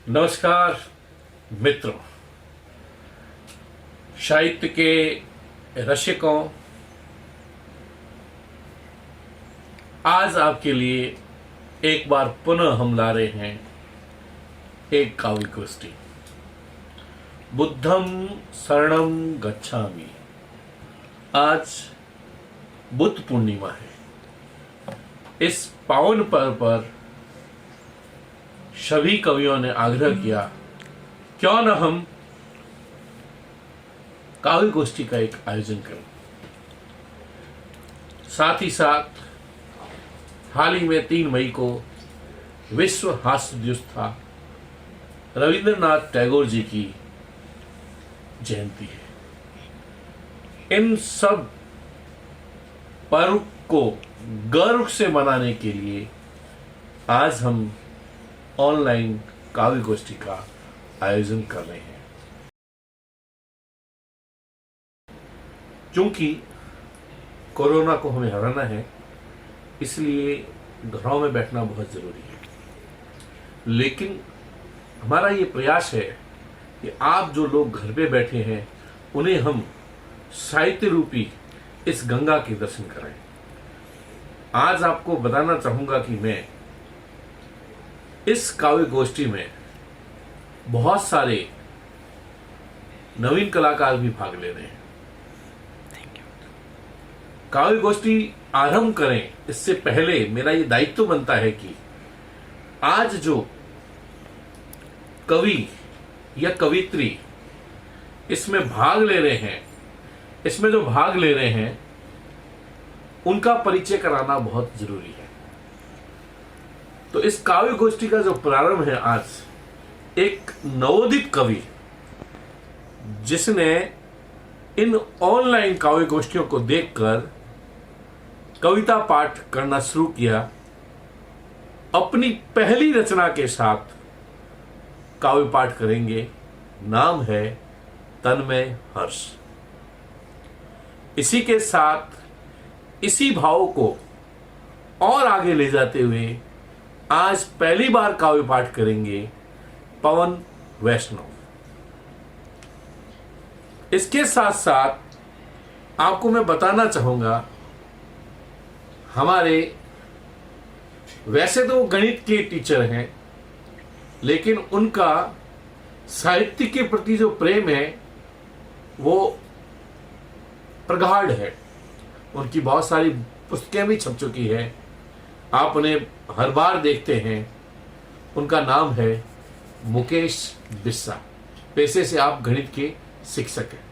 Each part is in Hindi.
नमस्कार मित्रों, साहित्य के रसिकों, आज आपके लिए एक बार पुनः हम ला रहे हैं एक काव्य गोष्ठी। बुद्धं शरणं गच्छामि। आज बुद्ध पूर्णिमा है। इस पावन पर्व पर सभी कवियों ने आग्रह किया, क्यों न हम काव्य गोष्ठी का एक आयोजन करें। साथ ही साथ हाल ही में 3 मई को विश्व हास्य दिवस था। रविंद्रनाथ टैगोर जी की जयंती है। इन सब पर्व को गर्व से मनाने के लिए आज हम ऑनलाइन काव्य गोष्ठी का आयोजन कर रहे हैं। क्योंकि कोरोना को हमें हराना है, इसलिए घरों में बैठना बहुत जरूरी है। लेकिन हमारा ये प्रयास है कि आप जो लोग घर पे बैठे हैं उन्हें हम साहित्य रूपी इस गंगा के दर्शन कराएं। आज आपको बताना चाहूंगा कि मैं इस काव्य गोष्ठी में बहुत सारे नवीन कलाकार भी भाग ले रहे हैं। काव्य गोष्ठी आरंभ करें इससे पहले मेरा ये दायित्व बनता है कि आज जो कवि या कवित्री इसमें भाग ले रहे हैं, इसमें जो भाग ले रहे हैं उनका परिचय कराना बहुत जरूरी है। तो इस काव्य गोष्ठी का जो प्रारंभ है आज एक नवोदित कवि जिसने इन ऑनलाइन काव्य गोष्ठियों को देखकर कविता पाठ करना शुरू किया, अपनी पहली रचना के साथ काव्य पाठ करेंगे। नाम है तन्मय हर्ष। इसी के साथ इसी भाव को और आगे ले जाते हुए आज पहली बार काव्य पाठ करेंगे पवन वैष्णव। इसके साथ साथ आपको मैं बताना चाहूंगा, हमारे वैसे तो गणित के टीचर हैं, लेकिन उनका साहित्य के प्रति जो प्रेम है वो प्रगाढ़ है। उनकी बहुत सारी पुस्तकें भी छप चुकी है, आप उन्हें हर बार देखते हैं। उनका नाम है मुकेश बिस्सा। पेशे से आप गणित के शिक्षक हैं।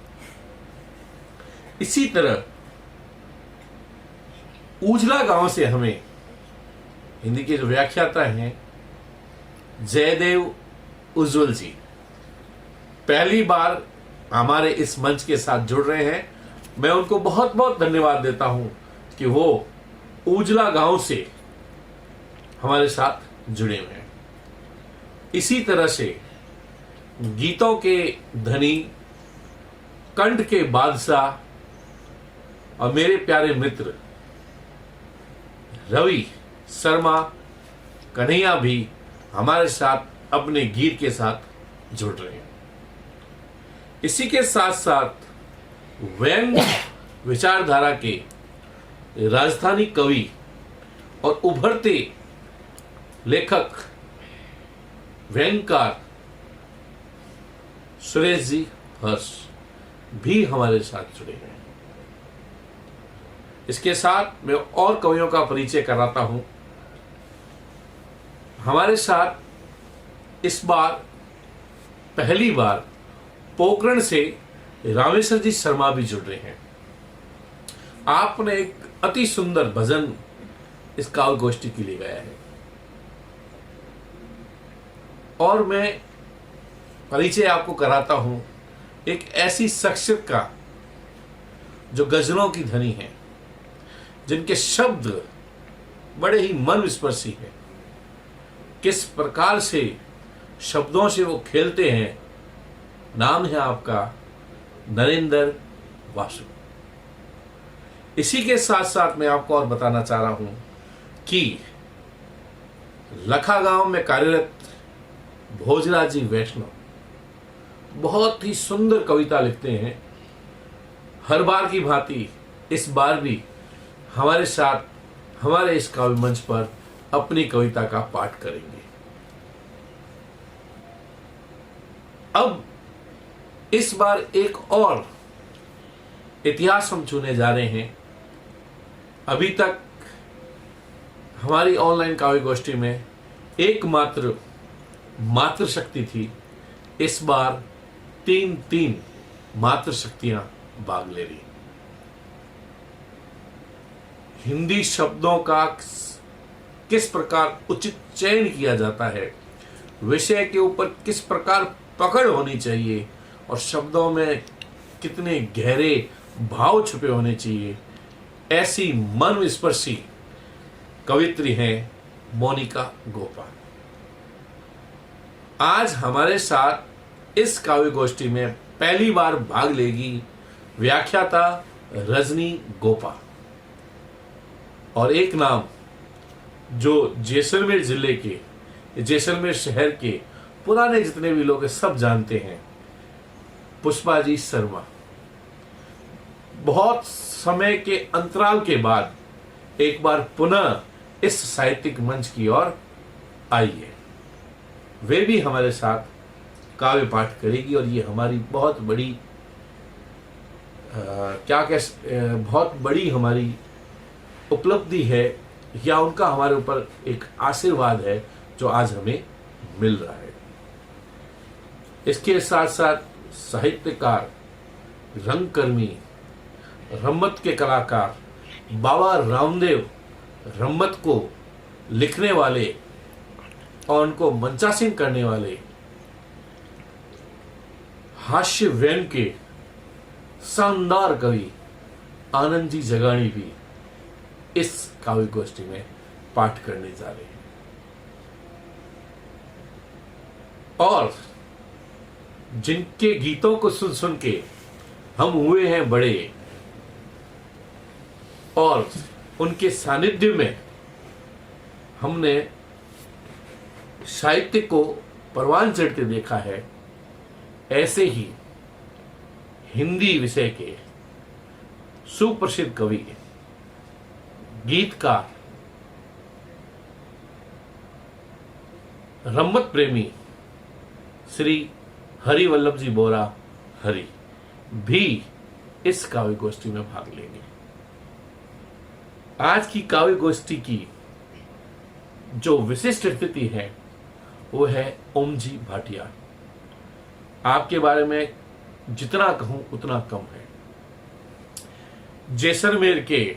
इसी तरह उजला गांव से हमें हिंदी के जो व्याख्याता हैं जयदेव उज्ज्वल जी पहली बार हमारे इस मंच के साथ जुड़ रहे हैं। मैं उनको बहुत बहुत धन्यवाद देता हूं कि वो उजला गांव से हमारे साथ जुड़े हुए हैं। इसी तरह से गीतों के धनी, कंठ के बादशाह और मेरे प्यारे मित्र रवि शर्मा कन्हैया भी हमारे साथ अपने गीत के साथ जुड़ रहे हैं। इसी के साथ साथ व्यंग विचारधारा के राजस्थानी कवि और उभरते लेखक व्यंगकार सुरेश जी हर्ष भी हमारे साथ जुड़े हैं। इसके साथ मैं और कवियों का परिचय कराता हूं। हमारे साथ इस बार पहली बार पोखरण से रामेश्वर जी शर्मा भी जुड़ रहे हैं। आपने एक अति सुंदर भजन इस काव्य गोष्ठी के लिए गाया है और मैं परिचय आपको कराता हूं एक ऐसी शख्सियत का जो गजलों की धनी है, जिनके शब्द बड़े ही मन स्पर्शी हैं। किस प्रकार से शब्दों से वो खेलते हैं। नाम है आपका नरेंद्र वासु। इसी के साथ साथ मैं आपको और बताना चाह रहा हूं कि लखा गांव में कार्यरत भोजराज जी वैष्णव बहुत ही सुंदर कविता लिखते हैं। हर बार की भांति इस बार भी हमारे साथ हमारे इस काव्य मंच पर अपनी कविता का पाठ करेंगे। अब इस बार एक और इतिहास हम छूने जा रहे हैं। अभी तक हमारी ऑनलाइन काव्य गोष्ठी में एकमात्र मातृशक्ति थी। इस बार तीन मातृशक्तियां भाग ले रही। हिंदी शब्दों का किस प्रकार उचित चयन किया जाता है, विषय के ऊपर किस प्रकार पकड़ होनी चाहिए और शब्दों में कितने गहरे भाव छुपे होने चाहिए, ऐसी मन स्पर्शी कवित्री हैं मोनिका गोपा। आज हमारे साथ इस काव्य गोष्ठी में पहली बार भाग लेगी व्याख्याता रजनी गोपा। और एक नाम जो जैसलमेर जिले के, जैसलमेर शहर के पुराने जितने भी लोग हैं सब जानते हैं, पुष्पा जी शर्मा। बहुत समय के अंतराल के बाद एक बार पुनः इस साहित्यिक मंच की ओर आई है। वे भी हमारे साथ काव्य पाठ करेगी और ये हमारी बहुत बड़ी बहुत बड़ी हमारी उपलब्धि है, या उनका हमारे ऊपर एक आशीर्वाद है जो आज हमें मिल रहा है। इसके साथ साथ साहित्यकार, रंगकर्मी, रम्मत के कलाकार, बाबा रामदेव रम्मत को लिखने वाले और उनको मंचासीन करने वाले, हास्य व्यंग के शानदार कवि आनंद जी जगाणी भी इस काव्य गोष्ठी में पाठ करने जा रहे हैं। और जिनके गीतों को सुन सुन के हम हुए हैं बड़े और उनके सानिध्य में हमने साहित्य को परवान चढ़ते देखा है, ऐसे ही हिंदी विषय के सुप्रसिद्ध कवि, गीतकार, रम्मत प्रेमी श्री हरिवल्लभ जी बोरा हरि भी इस काव्य गोष्ठी में भाग लेंगे। आज की काव्य गोष्ठी की जो विशिष्ट स्थिति है वो है ओम जी भाटिया। आपके बारे में जितना कहूं उतना कम है। जैसलमेर के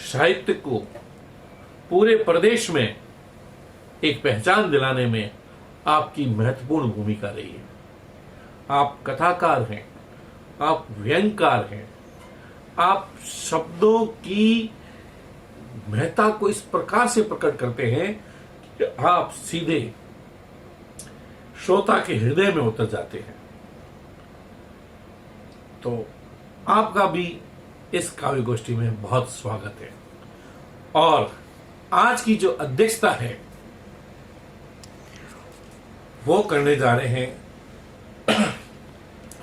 साहित्य को पूरे प्रदेश में एक पहचान दिलाने में आपकी महत्वपूर्ण भूमिका रही है। आप कथाकार हैं, आप व्यंगकार हैं, आप शब्दों की महत्ता को इस प्रकार से प्रकट करते हैं कि आप सीधे श्रोता के हृदय में उतर जाते हैं। तो आपका भी इस काव्य गोष्ठी में बहुत स्वागत है। और आज की जो अध्यक्षता है वो करने जा रहे हैं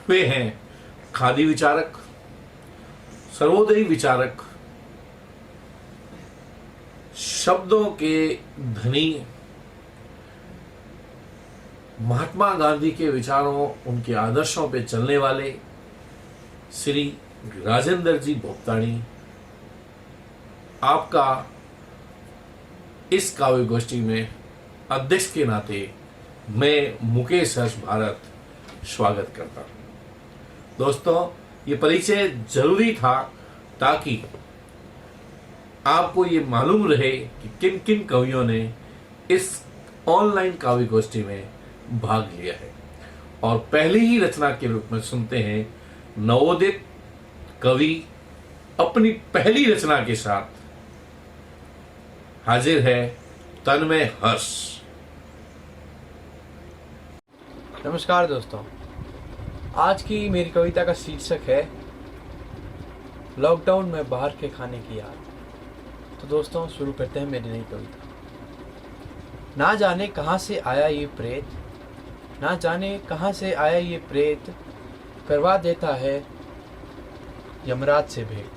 वे हैं खादी विचारक, सर्वोदयी विचारक, शब्दों के धनी, महात्मा गांधी के विचारों, उनके आदर्शों पे चलने वाले श्री राजेंद्र जी भोक्तानी। आपका इस काव्य गोष्ठी में अध्यक्ष के नाते मैं मुकेश हर्ष भारत स्वागत करता हूं। दोस्तों, ये परिचय जरूरी था ताकि आपको ये मालूम रहे कि किन किन कवियों ने इस ऑनलाइन काव्य गोष्ठी में भाग लिया है। और पहली ही रचना के रूप में सुनते हैं नवोदित कवि अपनी पहली रचना के साथ हाजिर है तन्मय हर्ष। नमस्कार दोस्तों, आज की मेरी कविता का शीर्षक है लॉकडाउन में बाहर के खाने की याद। तो दोस्तों शुरू करते हैं मेरी नई कविता। ना जाने कहां से आया ये प्रेत, ना जाने कहाँ से आया ये प्रेत, करवा देता है यमराज से भेंट।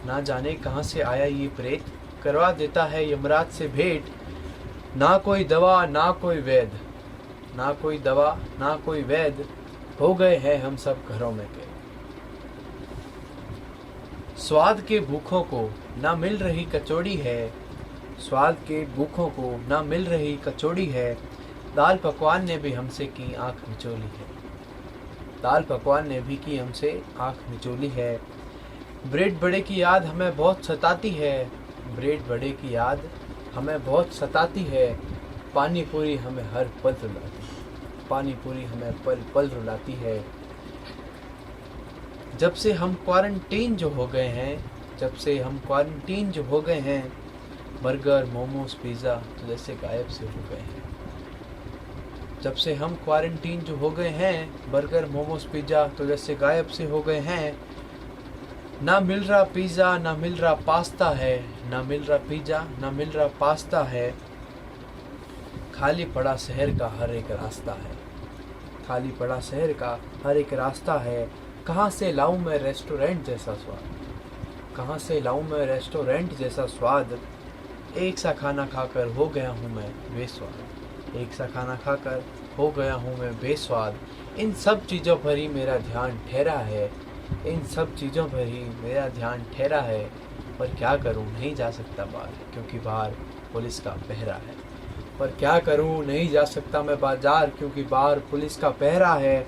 ना जाने कहाँ से आया ये प्रेत, करवा देता है यमराज से भेंट। ना कोई दवा ना कोई वैद, ना कोई दवा ना कोई वैद, हो गए हैं हम सब घरों में कैद। स्वाद के भूखों को ना मिल रही कचौड़ी है, स्वाद के भूखों को ना मिल रही कचौड़ी है। दाल पकवान ने भी हमसे की आंख मिचोली है, दाल पकवान ने भी की हमसे आंख मिचोली है। ब्रेड बड़े की याद हमें बहुत सताती है, ब्रेड बड़े की याद हमें बहुत सताती है। पानी पूरी हमें हर पल रुलाती है, पानी पूरी हमें पल पल रुलाती है। जब से हम क्वारंटीन जो हो गए हैं, जब से हम क्वारंटीन जो हो गए हैं, बर्गर मोमोज पिज़्ज़ा तो जैसे गायब से हो गए हैं। जब से हम क्वारंटीन जो हो गए हैं, बर्गर मोमोज पिज़्ज़ा तो जैसे गायब से हो गए हैं। ना मिल रहा पिज़्ज़ा ना मिल रहा पास्ता है, ना मिल रहा पिज़्ज़ा ना मिल रहा पास्ता है। खाली पड़ा शहर का हर एक रास्ता है, खाली पड़ा शहर का हर एक रास्ता है। कहाँ से लाऊं मैं रेस्टोरेंट जैसा स्वाद, कहाँ से लाऊं मैं रेस्टोरेंट जैसा स्वाद। एक सा खाना खाकर हो गया हूँ मैं बेस्वाद, एक सा खाना खाकर हो गया हूँ मैं बेस्वाद। इन सब चीज़ों पर ही मेरा ध्यान ठहरा है, इन सब चीज़ों पर ही मेरा ध्यान ठहरा है। पर क्या करूँ नहीं जा सकता बाहर, क्योंकि बाहर पुलिस का पहरा है। पर क्या करूँ नहीं जा सकता मैं बाजार, क्योंकि बाहर पुलिस का पहरा है।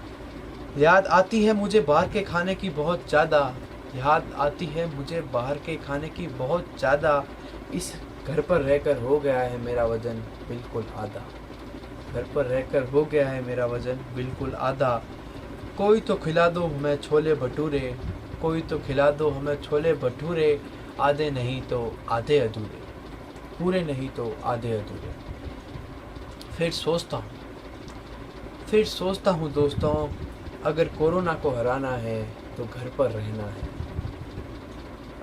याद आती है मुझे बाहर के खाने की बहुत ज़्यादा, याद आती है मुझे बाहर के खाने की बहुत ज़्यादा। इस घर पर रहकर हो गया है मेरा वज़न बिल्कुल आधा, घर पर रहकर हो गया है मेरा वज़न बिल्कुल आधा। कोई तो खिला दो हमें छोले भटूरे, कोई तो खिला दो हमें छोले भटूरे। आधे नहीं तो आधे अधूरे, पूरे नहीं तो आधे अधूरे। फिर सोचता हूँ दोस्तों, अगर कोरोना को हराना है तो घर पर रहना है,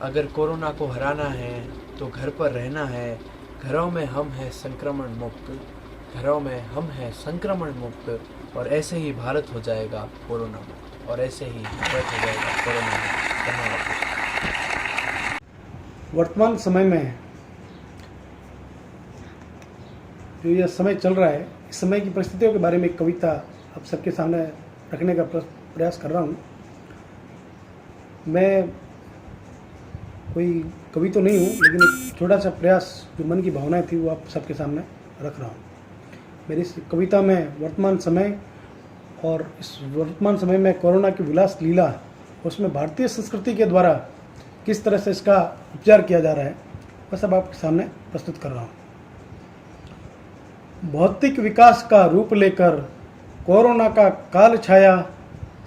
अगर कोरोना को हराना है तो घर पर रहना है। घरों में हम हैं संक्रमण मुक्त, घरों में हम हैं संक्रमण मुक्त। और ऐसे ही भारत हो जाएगा कोरोना मुक्त, और ऐसे ही भारत हो जाएगा कोरोना मुक्त। धन्यवाद। वर्तमान समय में जो यह समय चल रहा है, इस समय की परिस्थितियों के बारे में एक कविता आप सबके सामने रखने का प्रयास कर रहा हूँ। मैं कोई कवि तो नहीं हूँ, लेकिन एक छोटा सा प्रयास, जो मन की भावनाएं थी वो आप सबके सामने रख रहा हूँ। मेरी इस कविता में वर्तमान समय और इस वर्तमान समय में कोरोना की विलास लीला, उसमें भारतीय संस्कृति के द्वारा किस तरह से इसका उपचार किया जा रहा है, वह सब आपके सामने प्रस्तुत कर रहा हूँ। भौतिक विकास का रूप लेकर कोरोना का काल छाया,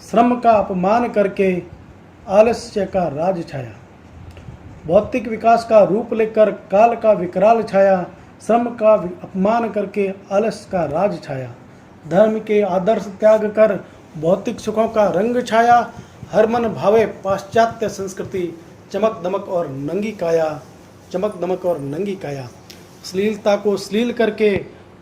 श्रम का अपमान करके आलस्य का राज छाया। भौतिक विकास का रूप लेकर काल का विकराल छाया, श्रम का अपमान करके आलस्य का राज छाया। धर्म के आदर्श त्याग कर भौतिक सुखों का रंग छाया, हर मन भावे पाश्चात्य संस्कृति, चमक दमक और नंगी काया, चमक दमक और नंगी काया। अश्लीलता को श्लील करके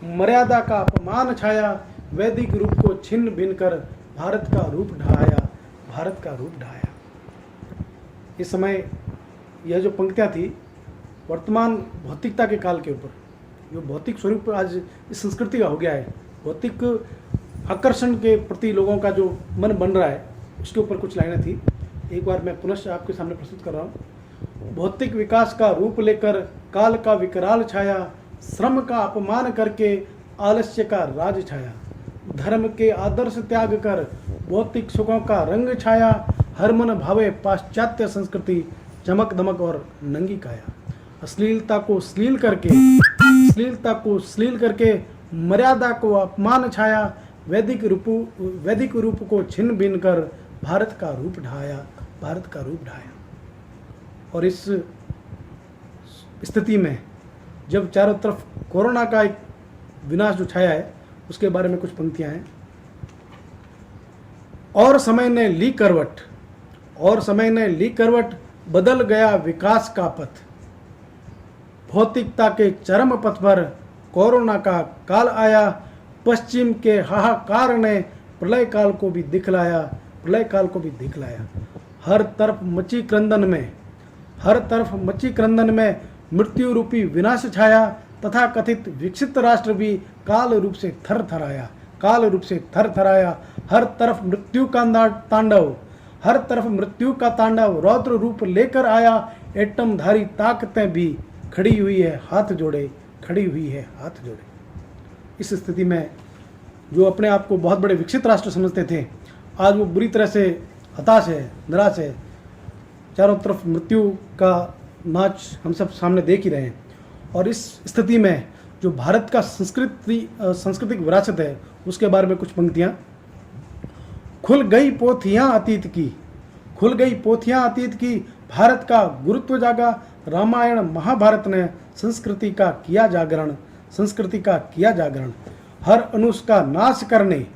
मर्यादा का अपमान छाया, वैदिक रूप को छिन्न भिन्न कर भारत का रूप ढाया, भारत का रूप ढाया। इस समय यह जो पंक्तियाँ थी वर्तमान भौतिकता के काल के ऊपर, जो भौतिक स्वरूप आज इस संस्कृति का हो गया है, भौतिक आकर्षण के प्रति लोगों का जो मन बन रहा है, उसके ऊपर कुछ लाइनें थी। एक बार मैं पुनः आपके सामने प्रस्तुत कर रहा हूँ। भौतिक विकास का रूप लेकर काल का विकराल छाया, श्रम का अपमान करके आलस्य का राज छाया। धर्म के आदर्श त्याग कर भौतिक सुखों का रंग छाया, हर मन भावे पाश्चात्य संस्कृति, चमक दमक और नंगी काया। अश्लीलता को श्लील करके मर्यादा को अपमान छाया, वैदिक रूप को छिन्न भिन्न कर भारत का रूप ढाया, भारत का रूप ढाया। और इस स्थिति में जब चारों तरफ कोरोना का एक विनाश जो छाया है, उसके बारे में कुछ पंक्तियां हैं। और समय ने ली करवट, और समय ने ली करवट, बदल गया विकास का पथ। भौतिकता के चरम पथ पर कोरोना का काल आया, पश्चिम के हाहाकार ने प्रलय काल को भी दिखलाया, प्रलय काल को भी दिखलाया। हर तरफ मची क्रंदन में मृत्यु रूपी विनाश छाया, तथा कथित विकसित राष्ट्र भी काल रूप से थर थराया, काल रूप से थर थराया। हर तरफ मृत्यु का तांडव, हर तरफ मृत्यु का तांडव रौद्र रूप लेकर आया। एटमधारी ताकतें भी खड़ी हुई है हाथ जोड़े, खड़ी हुई है हाथ जोड़े। इस स्थिति में जो अपने आप को बहुत बड़े विकसित राष्ट्र समझते थे, आज वो बुरी तरह से हताश है, निराश है। चारों तरफ मृत्यु का नाच हम सब सामने देख ही रहे हैं। और इस स्थिति में जो भारत का सांस्कृतिक विरासत है, उसके बारे में कुछ पंक्तियाँ। खुल गई पोथियाँ अतीत की, खुल गई पोथियाँ अतीत की, भारत का गुरुत्व जागा। रामायण महाभारत ने संस्कृति का किया जागरण, संस्कृति का किया जागरण। हर अनुस का नाश करने,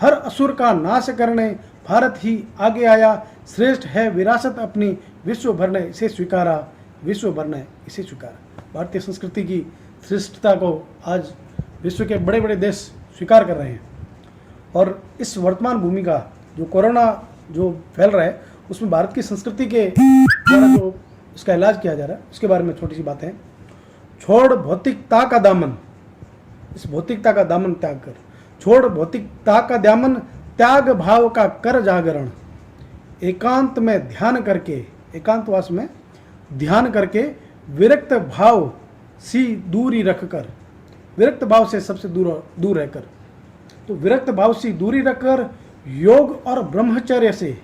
हर असुर का नाश करने भारत ही आगे आया। श्रेष्ठ है विरासत अपनी, विश्व भर ने इसे स्वीकारा, विश्व भर ने इसे स्वीकारा। भारतीय संस्कृति की श्रेष्ठता को आज विश्व के बड़े बड़े देश स्वीकार कर रहे हैं। और इस वर्तमान भूमिका जो कोरोना जो फैल रहा है, उसमें भारत की संस्कृति के द्वारा जो इसका इलाज किया जा रहा है, उसके बारे में छोटी सी बातें हैं। छोड़ भौतिकता का दामन, इस भौतिकता का दामन त्याग कर, छोड़ भौतिकता का दामन, त्याग भाव का कर जागरण। एकांत में ध्यान करके, एकांतवास में ध्यान करके, विरक्त भाव सी दूरी रखकर, विरक्त भाव से सबसे दूर रहकर, तो विरक्त भाव से दूरी रखकर योग और ब्रह्मचर्य से,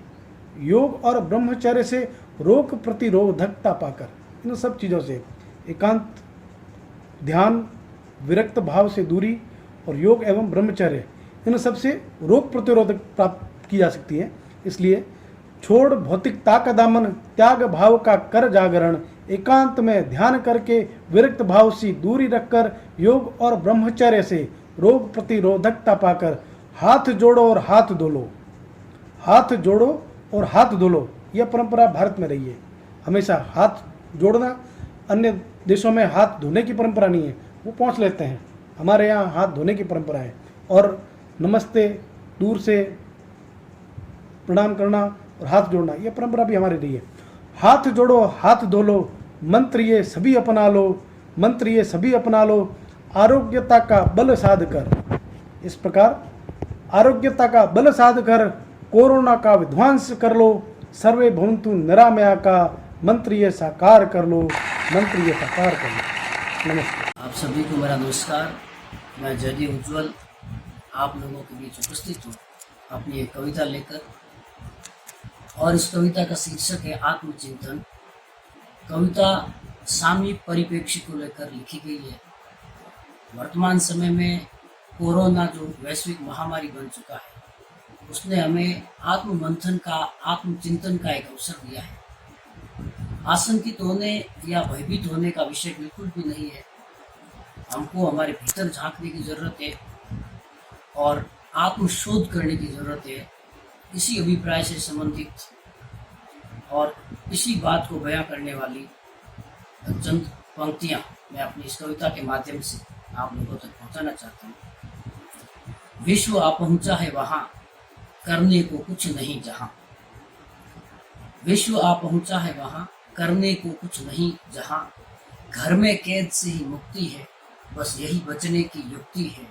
योग और ब्रह्मचर्य से रोग प्रतिरोधकता पाकर, इन सब चीज़ों से एकांत, ध्यान, विरक्त भाव से दूरी और योग एवं ब्रह्मचर्य, इन सब से रोग प्रतिरोधक प्राप्त की जा सकती है। इसलिए छोड़ भौतिकता का दामन, त्याग भाव का कर जागरण। एकांत में ध्यान करके, विरक्त भाव से दूरी रखकर, योग और ब्रह्मचर्य से रोग प्रतिरोधकता पाकर, हाथ जोड़ो और हाथ धो लो, हाथ जोड़ो और हाथ धो लो। यह परंपरा भारत में रही है, हमेशा हाथ जोड़ना। अन्य देशों में हाथ धोने की परंपरा नहीं है, वो पहुँच लेते हैं। हमारे यहाँ हाथ धोने की परंपरा है। और नमस्ते, दूर से प्रणाम करना और हाथ जोड़ना, यह परंपरा भी हमारी रही है। हाथ जोड़ो, हाथ धो लो, मंत्र ये सभी अपना लो, मंत्र ये सभी अपना लो। आरोग्यता का बल साध कर, इस प्रकार आरोग्यता का बल साध कर, कोरोना का विध्वंस कर लो। सर्वे भवन्तु निरामया का मंत्र ये साकार कर लो, मंत्र ये साकार कर लो। नमस्ते। आप सभी को मेरा नमस्कार। मैं जयदेव उज्ज्वल आप लोगों के बीच उपस्थित हूँ अपनी एक कविता लेकर, और इस कविता का शीर्षक है आत्मचिंतन। कविता सामयिक परिप्रेक्ष्य को लेकर लिखी गई है। वर्तमान समय में कोरोना जो वैश्विक महामारी बन चुका है, उसने हमें आत्ममंथन का, आत्मचिंतन का एक अवसर दिया है। आशंकित होने या भयभीत होने का विषय बिल्कुल भी नहीं है। हमको हमारे भीतर झांकने की जरूरत है और आत्मशोध करने की जरूरत है। इसी अभिप्राय से संबंधित और इसी बात को बयां करने वाली चंद पंक्तियां मैं अपनी इस कविता के माध्यम से आप लोगों तक पहुंचाना चाहता हूँ। विश्व आ पहुंचा है वहां, करने को कुछ नहीं जहां। विश्व आ पहुंचा है वहां, करने को कुछ नहीं जहां। घर में कैद से ही मुक्ति है, बस यही बचने की युक्ति है।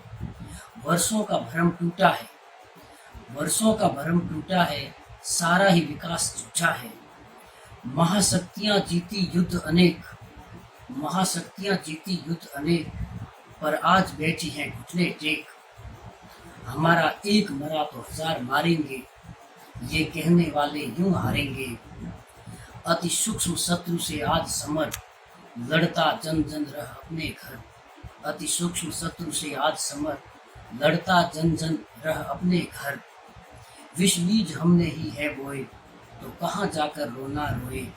वर्षों का भ्रम टूटा है, वर्षों का भ्रम टूटा है, सारा ही विकास झूठा है। महाशक्तियां जीती युद्ध अनेक, महाशक्तियां जीती युद्ध अनेक, पर आज बैठी हैं घुटने टेक। हमारा एक मरा तो हजार मारेंगे, ये कहने वाले यूं हारेंगे। अति सूक्ष्म शत्रु से आज समर, लड़ता जन जन रह अपने घर। अति सूक्ष्म शत्रु से आज समर, लड़ता जन जन रह अपने घर। विष बीज हमने ही है बोए, तो कहाँ जाकर रोना रोए।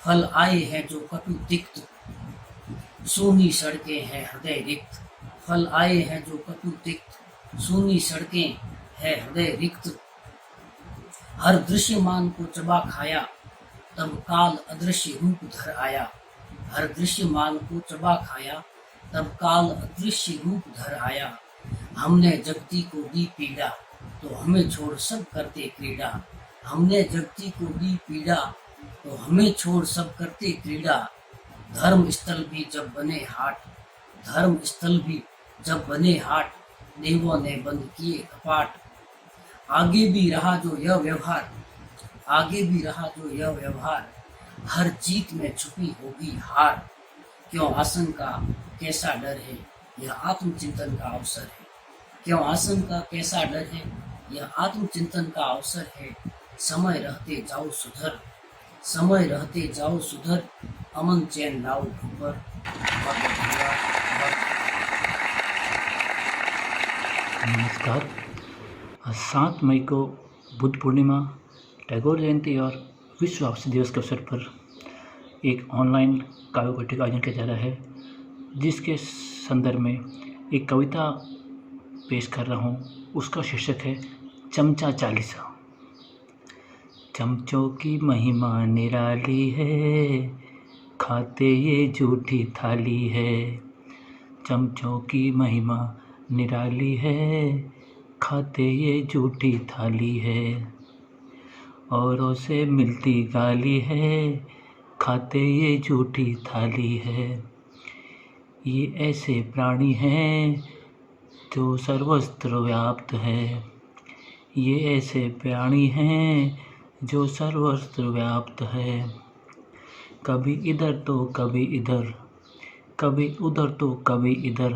फल आए हैं जो कटु तिक्त, सूनी सड़कें हैं हृदय रिक्त। फल आए हैं जो कटु तिक्त, सूनी सड़कें है हृदय रिक्त। हर दृश्यमान को चबा खाया, तब काल अदृश्य रूप धर आया। हर दृश्यमान को चबा खाया, तब काल अदृश्य रूप धर आया। हमने जगती को दी पीड़ा तो हमें छोड़ सब करते क्रीड़ा। हमने जगती को दी पीड़ा तो हमें छोड़ सब करते क्रीड़ा। धर्म स्थल भी जब बने हाट, धर्म स्थल भी जब बने हाट, देवों ने बंद किए कपाट। आगे भी रहा जो यह व्यवहार, आगे भी रहा जो यह व्यवहार, हर जीत में छुपी होगी हार। क्यों आसन का कैसा डर है, यह आत्मचिंतन का अवसर है। क्यों आसन का कैसा डर है, यह आत्मचिंतन का अवसर है। समय रहते जाओ सुधर, समय रहते जाओ सुधर, अमन चैन लाओ ऊपर। नमस्कार। 7 मई को बुद्ध पूर्णिमा, टैगोर जयंती और विश्व औषधि दिवस के अवसर पर एक ऑनलाइन काव्य गोष्ठी का आयोजन किया जा रहा है, जिसके संदर्भ में एक कविता पेश कर रहा हूँ। उसका शीर्षक है चमचा चालीसा। चमचों की महिमा निराली है, खाते ये झूठी थाली है। चमचों की महिमा निराली है, खाते ये झूठी थाली है। औरों से मिलती गाली है, खाते ये झूठी थाली है। ये ऐसे प्राणी हैं जो सर्वत्र व्याप्त है। ये ऐसे प्राणी हैं जो सर्वत्र व्याप्त है। कभी इधर तो कभी इधर, कभी उधर तो कभी इधर,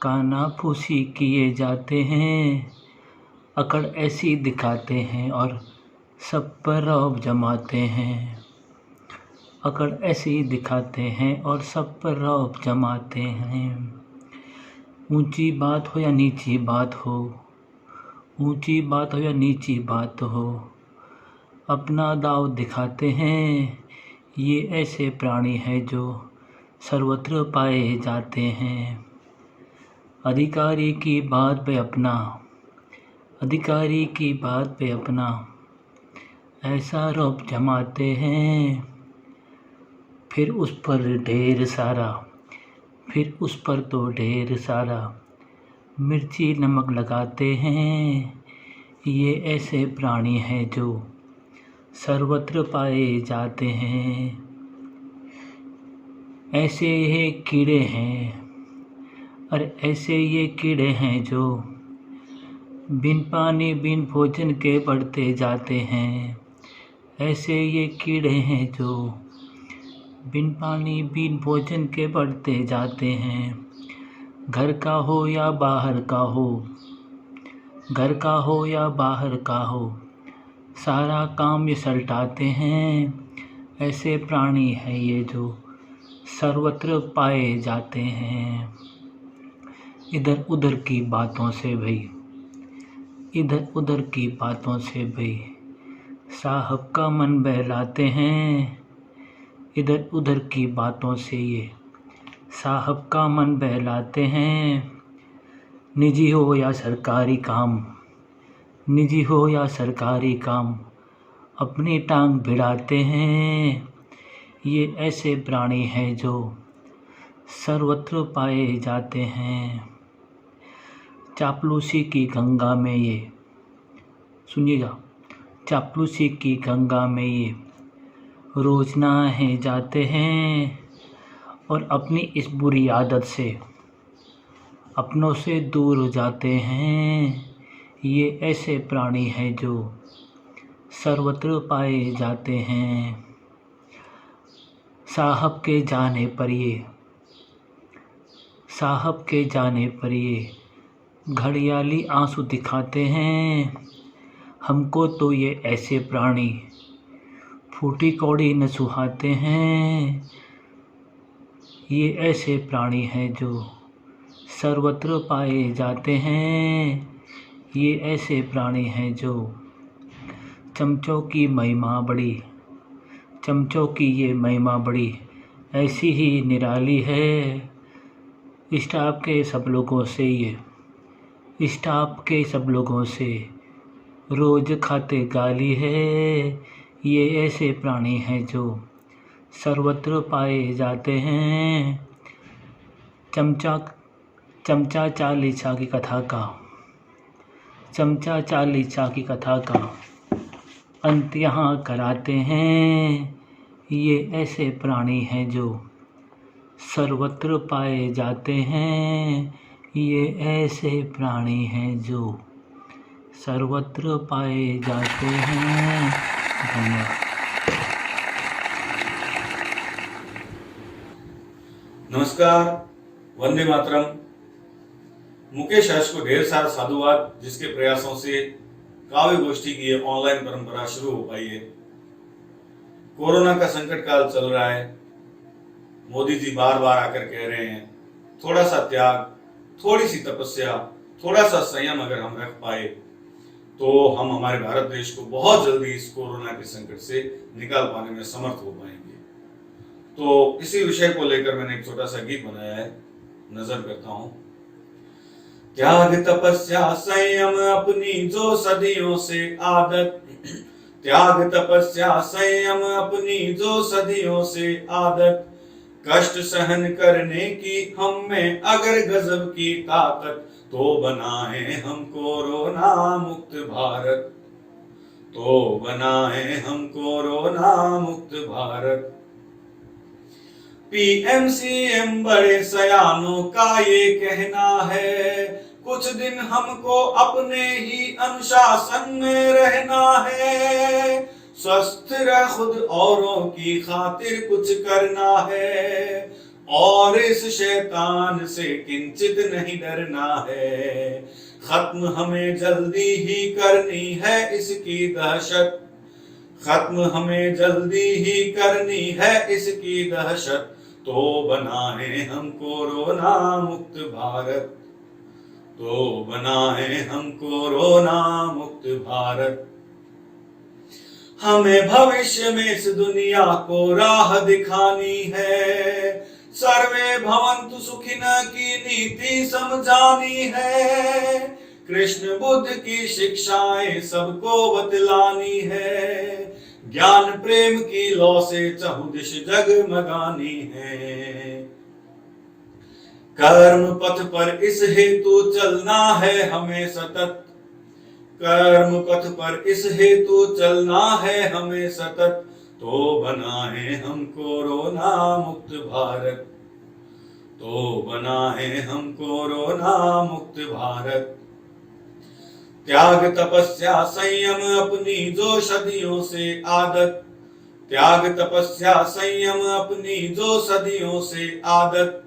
कानाफूसी किए जाते हैं। अकड़ ऐसी दिखाते हैं और सब पर रौब जमाते हैं। अकड़ ऐसी दिखाते हैं और सब पर रौब जमाते हैं। ऊंची बात हो या नीची बात हो, ऊंची बात हो या नीची बात हो, अपना दाव दिखाते हैं। ये ऐसे प्राणी हैं जो सर्वत्र पाए जाते हैं। अधिकारी की बात पे अपना, अधिकारी की बात पे अपना ऐसा रौब जमाते हैं। फिर उस पर ढेर सारा, फिर उस पर तो ढेर सारा मिर्ची नमक लगाते हैं। ये ऐसे प्राणी हैं जो सर्वत्र पाए जाते हैं। ऐसे ये कीड़े हैं, अरे ऐसे ये कीड़े हैं जो बिन पानी बिन भोजन के बढ़ते जाते हैं। ऐसे ये कीड़े हैं जो बिन पानी बिन भोजन के बढ़ते जाते हैं। घर का हो या बाहर का हो, घर का हो या बाहर का हो, सारा काम ये सलटाते हैं। ऐसे प्राणी हैं ये जो सर्वत्र पाए जाते हैं। इधर उधर की बातों से भई, इधर उधर की बातों से भई साहब का मन बहलाते हैं। इधर उधर की बातों से ये साहब का मन बहलाते हैं। निजी हो या सरकारी काम, निजी हो या सरकारी काम, अपनी टांग भिड़ाते हैं। ये ऐसे प्राणी हैं जो सर्वत्र पाए जाते हैं। चापलूसी की गंगा में ये, सुनिएगा, चापलूसी की गंगा में ये रोज नहाए जाते हैं और अपनी इस बुरी आदत से अपनों से दूर हो जाते हैं। ये ऐसे प्राणी हैं जो सर्वत्र पाए जाते हैं। साहब के जाने पर ये, साहब के जाने पर ये घड़ियाली आंसू दिखाते हैं। हमको तो ये ऐसे प्राणी फूटी कौड़ी न सुहाते हैं। ये ऐसे प्राणी हैं जो सर्वत्र पाए जाते हैं। ये ऐसे प्राणी हैं जो चमचों की महिमा बड़ी, चमचों की ये महिमा बड़ी ऐसी ही निराली है। स्टाफ के सब लोगों से ये, स्टाफ के सब लोगों से रोज खाते गाली है। ये ऐसे प्राणी हैं जो सर्वत्र पाए जाते हैं। चमचा चमचा चाली चा की कथा का, चमचा चाली चा की कथा का अंत यहाँ कराते हैं। ये ऐसे प्राणी हैं जो सर्वत्र पाए जाते हैं। ये ऐसे प्राणी हैं जो सर्वत्र पाए जाते हैं। धन्यवाद। नमस्कार, वंदे मातरम। मुकेश हर्ष को ढेर सारा साधुवाद, जिसके प्रयासों से काव्य गोष्ठी की ये ऑनलाइन परंपरा शुरू हो पाई है। कोरोना का संकट काल चल रहा है। मोदी जी बार बार आकर कह रहे हैं थोड़ा सा त्याग, थोड़ी सी तपस्या, थोड़ा सा संयम अगर हम रख पाए तो हम हमारे भारत देश को बहुत जल्दी इस कोरोना के संकट से निकाल पाने में समर्थ हो पाएंगे। तो इसी विषय को लेकर मैंने एक छोटा सा गीत बनाया है, नजर करता हूं। त्याग तपस्या संयम अपनी जो सदियों से आदत, त्याग तपस्या संयम अपनी जो सदियों से आदत, कष्ट सहन करने की हम में अगर गजब की ताकत, तो बनाए हम कोरोना मुक्त भारत, तो बनाए हम कोरोना मुक्त भारत। पीएमसीएम बड़े सयानों का ये कहना है, कुछ दिन हमको अपने ही अनुशासन में रहना है, स्वस्थ रह खुद औरों की खातिर कुछ करना है, और इस शैतान से किंचित नहीं डरना है। खत्म हमें जल्दी ही करनी है इसकी दहशत, खत्म हमें जल्दी ही करनी है इसकी दहशत, तो बनाए हम कोरोना मुक्त भारत, तो बनाए हम कोरोना मुक्त भारत। हमें भविष्य में इस दुनिया को राह दिखानी है, सर्वे भवन्तु सुखिनः की नीति समझानी है, कृष्ण बुद्ध की शिक्षाएं सबको बतलानी है, ज्ञान प्रेम की लौ से चहुदिश जगमगानी है। कर्म पथ पर इस हेतु चलना है हमें सतत, कर्म पथ पर इस हेतु चलना है हमें सतत, तो बनाए हम कोरोना मुक्त भारत, तो बनाए हम कोरोना मुक्त भारत। त्याग तपस्या संयम अपनी जो सदियों से आदत, त्याग तपस्या संयम अपनी जो सदियों से आदत,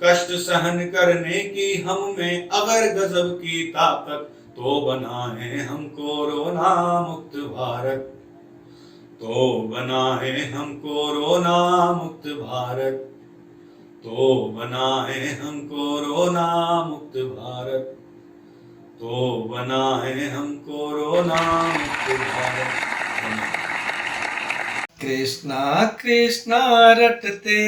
कष्ट सहन करने की हम में अगर गजब की ताकत, तो बनाए हम कोरोना मुक्त भारत, तो बनाए हम कोरोना मुक्त भारत, तो बनाए हम कोरोना मुक्त भारत, तो बनाए हम कोरोना मुक्त भारत। कृष्णा कृष्णा रटते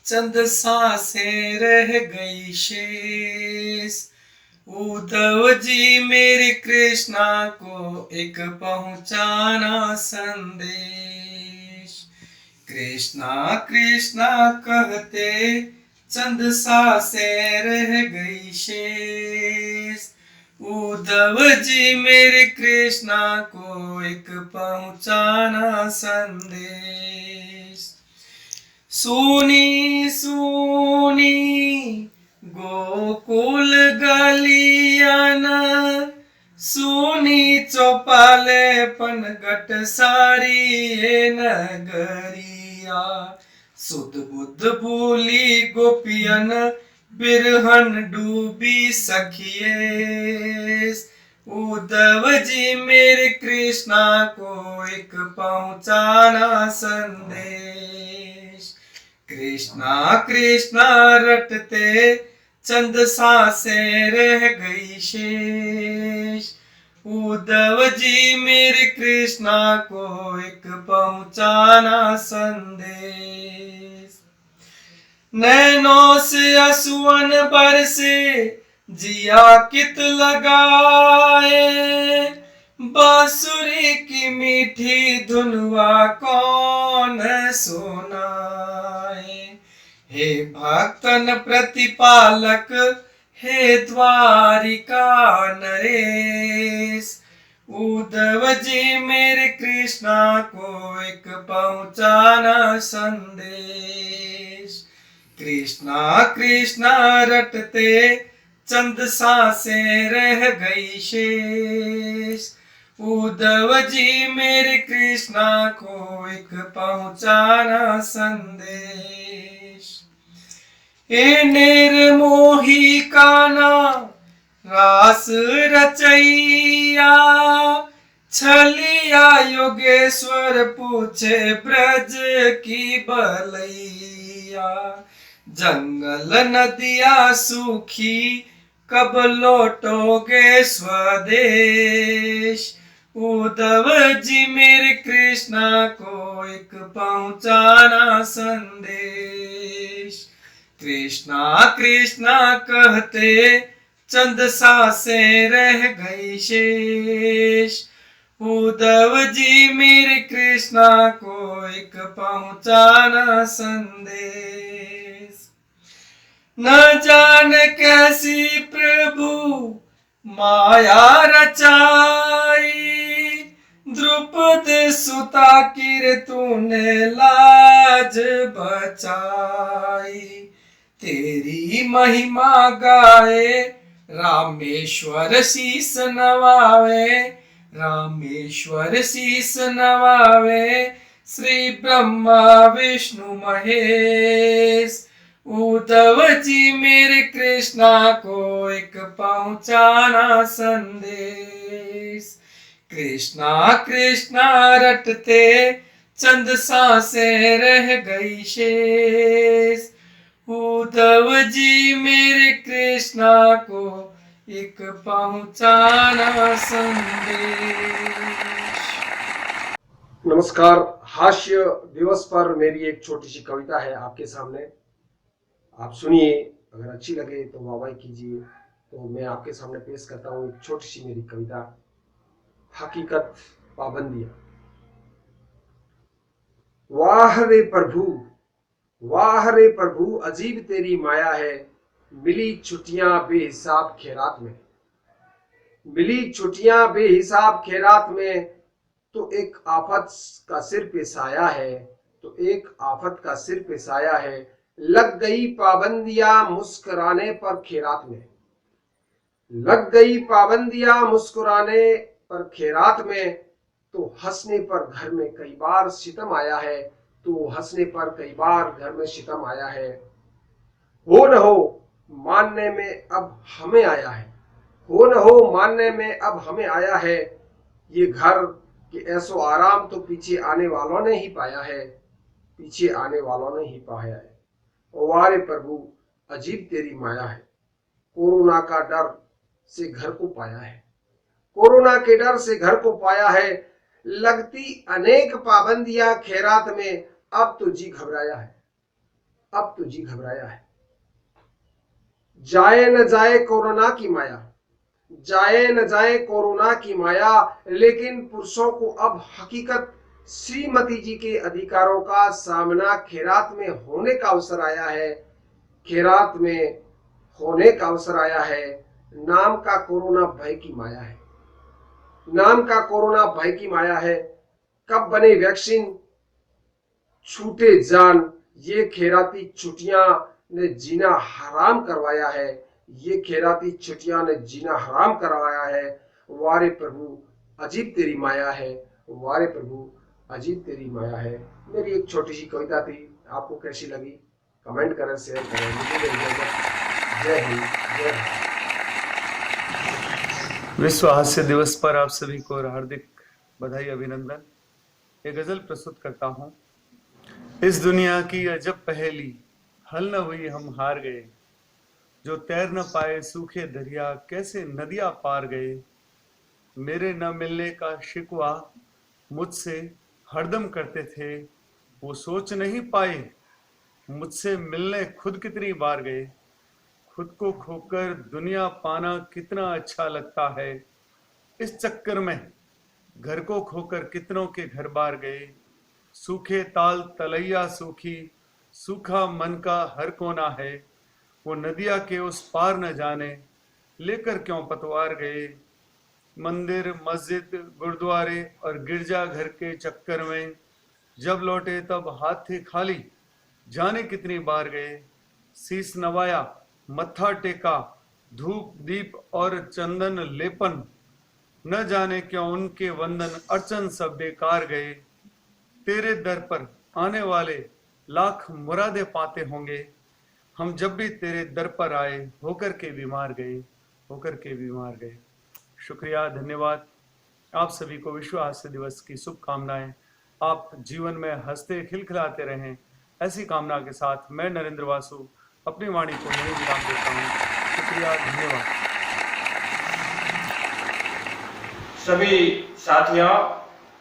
चंद सांसें रह गई शेष, उद्धव जी मेरी कृष्णा को एक पहुंचाना संदेश। कृष्णा कृष्णा कहते चंद सांसें रह गई शेष, उद्धव जी मेरे कृष्णा को एक पहुंचाना संदेश। सुनी सुनी गोकुल गलियान, सुनी चौपाले पनगट सारी ये नगरिया, सुध बुद्ध भूली गोपियन बिरहन डूबी सखिए, उद्धव जी मेरे कृष्णा को एक पहुंचाना संदेश। कृष्णा कृष्णा रटते चंद सांसें रह गई शेष, उद्धव जी मेरे कृष्णा को एक पहुंचाना संदेश। नैनों से असुवन बरसे जिया कित लगाए, बांसुरी की मीठी धुनवा कौन सुनाए। हे भक्तन प्रतिपालक हे द्वारिका नरेश। उद्धव जी मेरे कृष्णा को एक पहुंचाना संदेश। कृष्णा कृष्णा रटते चंद सांसें रह गई शेष। उद्धव जी मेरे कृष्णा को एक पहुंचाना संदेश। ए निर्मोही काना रास रचैया। छलिया योगेश्वर पूछे ब्रज की बलैया। जंगल नदियाँ सूखी कब लौटोगे स्वदेश। उद्धव जी मेरे कृष्णा को एक पहुंचाना संदेश। कृष्णा कृष्णा कहते चंद सांसें रह गई शेष। उद्धव जी मेरे कृष्णा को एक पहुंचाना संदेश। न जाने कैसी प्रभु माया रचाई। द्रुपद सुता की तूने लाज बचाई। तेरी महिमा गाए रामेश्वर शीस नवावे। रामेश्वर शीस नवावे श्री ब्रह्मा विष्णु महेश। उद्धव जी मेरे कृष्णा को एक पहुंचाना संदेश। कृष्णा कृष्णा रटते चंद सांसें रह गई शेष। उद्धव जी मेरे कृष्णा को एक पहुंचाना संदेश। नमस्कार। हास्य दिवस पर मेरी एक छोटी सी कविता है आपके सामने, आप सुनिए। अगर अच्छी लगे तो वाहवाही कीजिए। तो मैं आपके सामने पेश करता हूँ एक छोटी सी मेरी कविता, हकीकत पाबंदियां। वाह रे प्रभु, वाह रे प्रभु, अजीब तेरी माया है। मिली छुट्टियां बेहिसाब खैरात में। मिली छुट्टियां बेहिसाब खैरात में। तो एक आफत का सिर पे साया है। तो एक आफत का सिर पे साया है। लग गई पाबंदियां मुस्कुराने पर खैरात में। लग गई पाबंदियां मुस्कुराने पर खैरात में। तो हंसने पर घर में कई बार सितम आया है। तो हंसने पर कई बार घर में सितम आया है। हो न हो मानने में अब हमें आया है। हो न हो मानने में अब हमें आया है। ये घर के ऐसो आराम तो पीछे आने वालों ने ही पाया है। पीछे आने वालों ने ही पाया है। वारे प्रभु, अजीब तेरी माया है। कोरोना का डर से घर को पाया है। कोरोना के डर से घर को पाया है। लगती अनेक पाबंदियां खैरात में। अब तो जी घबराया है। अब तो जी घबराया है। जाए न जाए कोरोना की माया। जाए न जाए कोरोना की माया। लेकिन पुरुषों को अब हकीकत श्रीमती जी के अधिकारों का सामना खैरात में होने का अवसर आया है। खैरात में होने का अवसर आया है। नाम का कोरोना भय की माया है। नाम का कोरोना भय की माया है। कब बने वैक्सीन छूटे जान। ये खैराती छुट्टियां ने जीना हराम करवाया है। ये खैराती छुट्टियां ने जीना हराम करवाया है। वारे प्रभु, अजीब तेरी माया है। वारे प्रभु, अजीब तेरी माया है। मेरी एक छोटी सी कविता थी, आपको कैसी लगी कमेंट करें, शेयर करें। मुझे जय हिंद, जय भारत। विश्व हास्य दिवस पर आप सभी को हार्दिक बधाई, अभिनंदन। ये गजल प्रस्तुत करता हूँ। इस दुनिया की अजब पहेली, हल न हुई हम हार गए। जो तैर न पाए सूखे दरिया, कैसे नदियां पार गए। मेरे न मिलने का शिकवा मुझसे हरदम करते थे। वो सोच नहीं पाए मुझसे मिलने खुद कितनी बार गए। खुद को खोकर दुनिया पाना कितना अच्छा लगता है। इस चक्कर में घर को खोकर कितनों के घर बार गए। सूखे ताल तलैया सूखी, सूखा मन का हर कोना है। वो नदिया के उस पार न जाने, लेकर क्यों पतवार गए। मंदिर, मस्जिद, गुरुद्वारे और गिरजा घर के चक्कर में जब लौटे तब हाथ थे खाली, जाने कितनी बार गए। शीश नवाया, मत्था टेका, धूप दीप और चंदन लेपन, न जाने क्यों उनके वंदन अर्चन सब बेकार गए। तेरे दर पर आने वाले लाख मुरादे पाते होंगे, हम जब भी तेरे दर पर आए होकर के बीमार गए, होकर के बीमार गए। शुक्रिया, धन्यवाद। आप सभी को विश्व हास्य दिवस की शुभकामनाएं। आप जीवन में हंसते खिलखिलाते रहें, ऐसी कामना के साथ मैं नरेंद्र वासु अपनी वाणी को यहीं विराम देता हूँ। शुक्रिया, धन्यवाद। सभी साथियों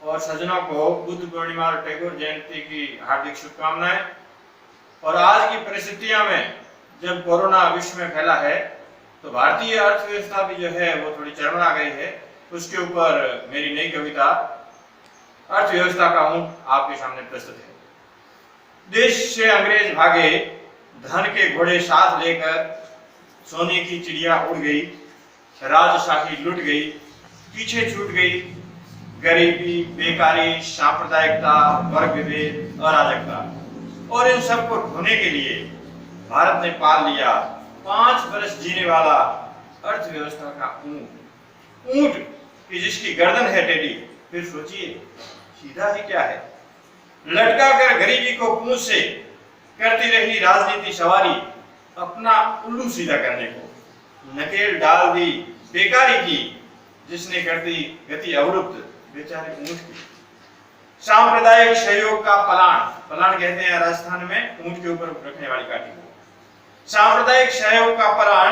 और सज्जनों को बुद्ध पूर्णिमा और टैगोर जयंती की हार्दिक शुभकामनाएं। और आज की परिस्थितियों में जब कोरोना विश्व में फैला है तो भारतीय अर्थव्यवस्था भी जो है वो थोड़ी चरमरा गई है। उसके ऊपर मेरी नई कविता अर्थव्यवस्था का ऊंट आपके सामने प्रस्तुत है। देश से अंग्रेज भागे, धन के घोड़े साथ लेकर, सोने की चिड़िया उड़ गई, राजशाही लुट गई, पीछे छूट गई गरीबी, बेकारी, सांप्रदायिकता, वर्ग विभेद, अराजकता। और इन सब को ढोने के लिए भारत ने पाल लिया 5 वर्ष जीने वाला अर्थव्यवस्था का ऊंट। ऊंट की जिसकी गर्दन है टेढ़ी, फिर सोचिए सीधा ही क्या है। लटका कर गरीबी को पूंछ से करती रही राजनीति सवारी, अपना उल्लू सीधा करने को नकेल डाल दी बेकारी की, जिसने कर दी गति अवरुद्ध बेचारे ऊंट की। सांप्रदायिक सहयोग का पलाण, पलाण कहते हैं राजस्थान में ऊंट के ऊपर रखने वाली काठी को। सांप्रदायिक सहयोग का पलाण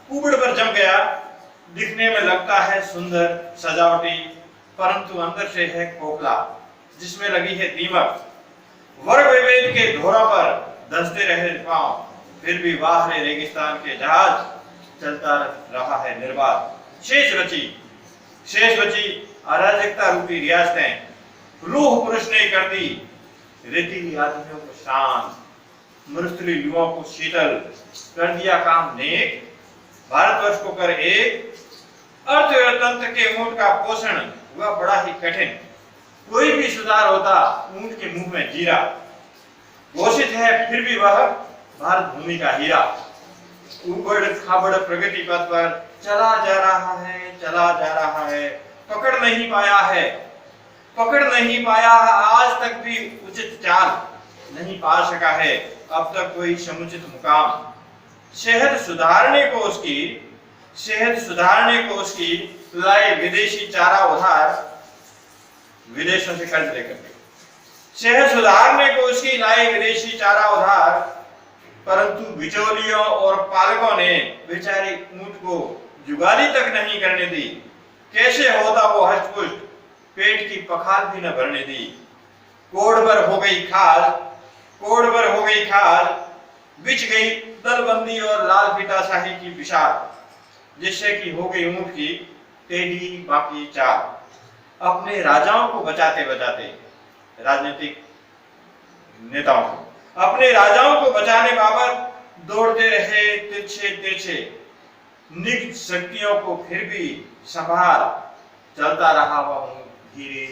कुबड़ पर जम गया। दिखने में लगता है सुंदर सजावटी, परंतु अंदर से है खोखला, जिसमें लगी है दीमक। वर्ग विभेद के धोरा पर धंसते रहे पांव, फिर भी बाहर रेगिस्तान के जहाज चलता रहा है निर्बाध। शेष बची अराजकता रूपी रियासतें। रूह पुरुष ने कर दी रेतीली आदमियों को शांत, मरुस्थली युवाओं को शीतल, कर दिया काम नेक, भारतवर्ष को कर एक। अर्थतंत्र के ऊंट का पोषण हुआ बड़ा ही कठिन। कोई भी सुधार होता ऊंट के मुंह में जीरा। घोषित है फिर भी वह भारत भूमि का हीरा। उबड़ खाबड़ प्रगति पथ पर चला जा रहा है, पकड़ नहीं पाया आज तक भी उचित चाल नहीं पा सका है अब तक कोई समुचित मुकाम। सेहत सुधारने को उसकी लाए विदेशी चारा उधार, विदेशों से कर्ज लेकर के। सेहत सुधारने को उसकी लाए विदेशी चारा उधार, परंतु बिचौलियों और पालकों ने बेचारे ऊंट को जुगाली तक नहीं करने दी। कैसे होता वो हष्टपुष्ट, पेट की पखाल भी न भरने दी। कोड़ पर हो गई खाल, बिछ गई दलबंदी और लाल फीताशाही की विशाल, जिससे कि हो गई ऊंट की टेढ़ी बाकी चाल। अपने राजाओं को बचाते राजनीतिक नेताओं को, अपने राजाओं को बचाने बाबत दौड़ते रहे तिरछे निग्ध शक्तियों को फिर भी संभाल चलता रहा वह धीरे।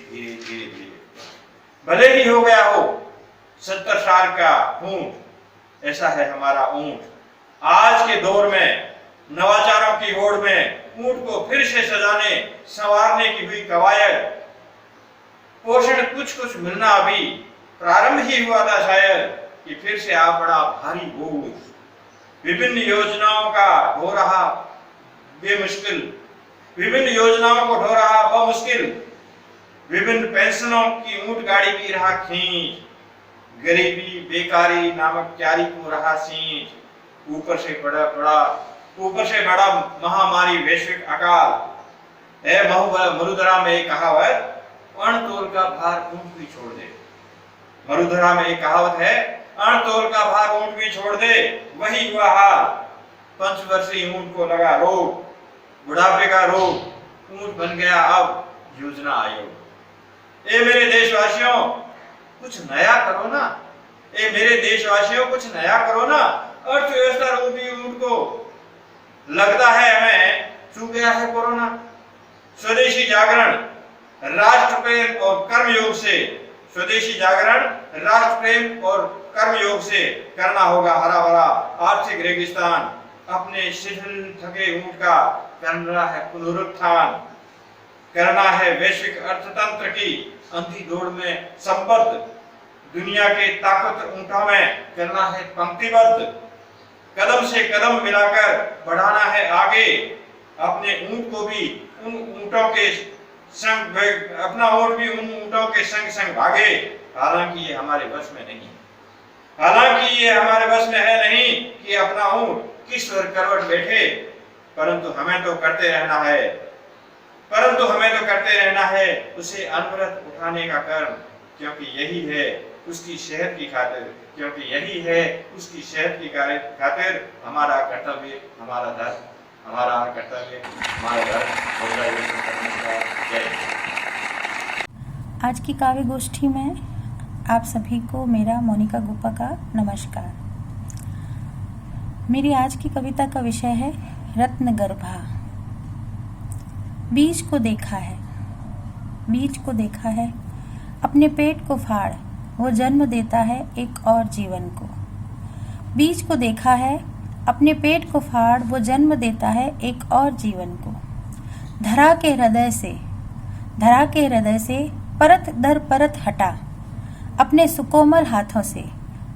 भले ही हो गया हो 70 साल का ऊंट, ऐसा है हमारा ऊंट। आज के दौर में नवाचारों की होड़ में ऊंट को फिर से सजाने संवारने की हुई कवायद। पोषण कुछ मिलना अभी प्रारंभ ही हुआ था शायद, कि फिर से आ पड़ा भारी बोझ। विभिन्न योजनाओं को ढो रहा बमुश्किल, विभिन्न पेंशनों की ऊंट गाड़ी की रहा खींच, गरीबी बेकारी नामक क्यारी को रहा सींच। ऊपर से बड़ा महामारी वैश्विक अकाल है। मरुधरा में एक कहावत, अणतोल का भार ऊंट भी छोड़ दे। मरुधरा में एक कहावत है, अणतोल का भार ऊंट भी छोड़ दे। वही हुआ हाल, 5 वर्षीय ऊंट को लगा रोग, बुढ़ापे का रोग, ऊंट बन गया अब योजना आयोग। ए मेरे देशवासियों कुछ नया करो ना, अर्थव्यवस्था रूपी ऊंट को लगता है हमें छू गया है कोरोना। स्वदेशी जागरण राष्ट्र प्रेम और कर्मयोग से, स्वदेशी जागरण राष्ट्र प्रेम और कर्मयोग से करना होगा हरा भरा आर्थिक रेगिस्तान। अपने शिथिल थके ऊंट का करना है पुनरुत्थान, करना है वैश्विक अर्थतंत्र की अंधी दौड़ में संबद्ध, दुनिया के ताकत ऊंटों में करना है पंक्तिबद्ध, कदम से कदम मिलाकर बढ़ाना है आगे, अपने ऊंट को भी उन ऊंटों के संग, अपना ऊंट भी उन ऊंटों के संग संग भागे। हालांकि ये हमारे बस में नहीं, हालांकि ये हमारे बस में है नहीं कि अपना ऊंट किस पर करवट बैठे, परंतु हमें तो करते रहना है, परंतु हमें तो करते रहना है उसे अनवरत उठाने का कर्म, क्योंकि यही है उसकी सेहत की खातिर, क्योंकि यही है उसकी सेहत की खातिर हमारा कर्तव्य, हमारा धर्म, हमारा कर्तव्य, हमारा धर्म। जय। आज की काव्य गोष्ठी में आप सभी को मेरा मोनिका गुप्ता का नमस्कार। मेरी आज की कविता का विषय है रत्नगर्भा। बीज को देखा है, बीज को देखा है, अपने पेट को फाड़ वो जन्म देता है एक और जीवन को। बीज को देखा है, अपने पेट को फाड़ वो जन्म देता है एक और जीवन को। धरा के हृदय से परत दर परत हटा, अपने सुकोमल हाथों से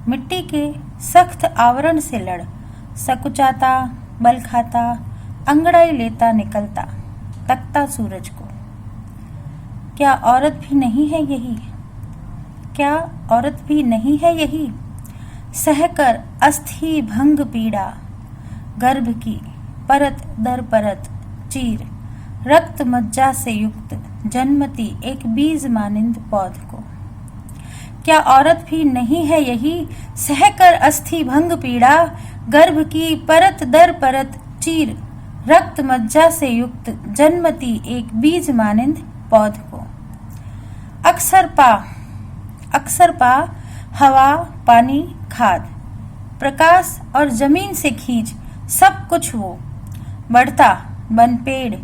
मिट्टी के सख्त आवरण से लड़, सकुचाता बल खाता अंगड़ाई लेता निकलता तकता सूरज को। क्या औरत भी नहीं है यही, क्या औरत भी नहीं है यही, सहकर अस्थि भंग पीड़ा, गर्भ की परत दर परत चीर, रक्त मज्जा से युक्त जन्मती एक बीज मानिंद पौध को। क्या औरत भी नहीं है यही, सहकर अस्थि भंग पीड़ा, गर्भ की परत दर परत चीर, रक्त मज्जा से युक्त जन्मती एक बीज मानिंद पौध को। अक्सर पा हवा पानी खाद प्रकाश और जमीन से खींच सब कुछ वो, बढ़ता बन पेड़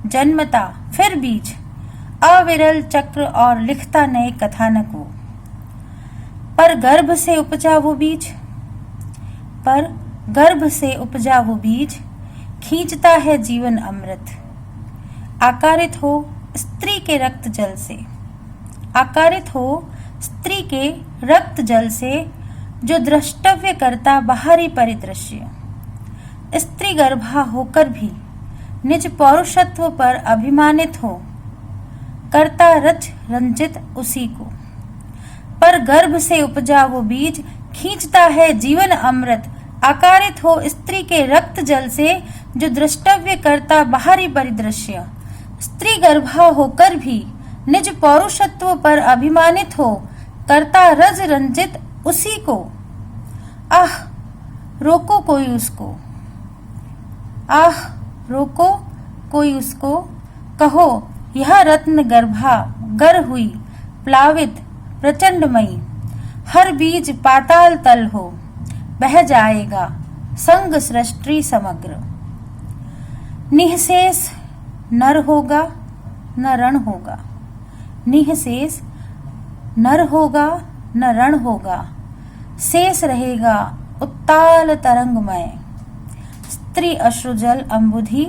जन्मता फिर बीज, अविरल चक्र और लिखता नए कथानक वो। पर गर्भ से उपजा वो बीज, खींचता है जीवन अमृत। आकारित हो स्त्री के रक्त जल से, आकारित हो स्त्री के रक्त जल से, जो द्रष्टव्य करता बाहरी परिदृश्य। स्त्री गर्भा होकर भी निज पौरुषत्व पर अभिमानित हो, करता रच रंजित उसी को। पर गर्भ से उपजा वो बीज, खींचता है जीवन अमृत। आकारित हो स्त्री के रक्त जल से, जो द्रष्टव्य करता बाहरी परिदृश्य। स्त्री गर्भा होकर भी निज पौरुषत्व पर अभिमानित हो, करता रज रंजित उसी को। आह रोको कोई उसको, आह रोको कोई उसको, कहो यह रत्न गर्भा गर हुई प्लावित प्रचंडमयी। हर बीज पाताल तल हो, बह जाएगा संग सृष्टि समग्र। निःशेष नर होगा न रण होगा, निःशेष नर होगा न रण होगा, शेष रहेगा उत्ताल तरंगमय। स्त्री अश्रुजल अम्बुधि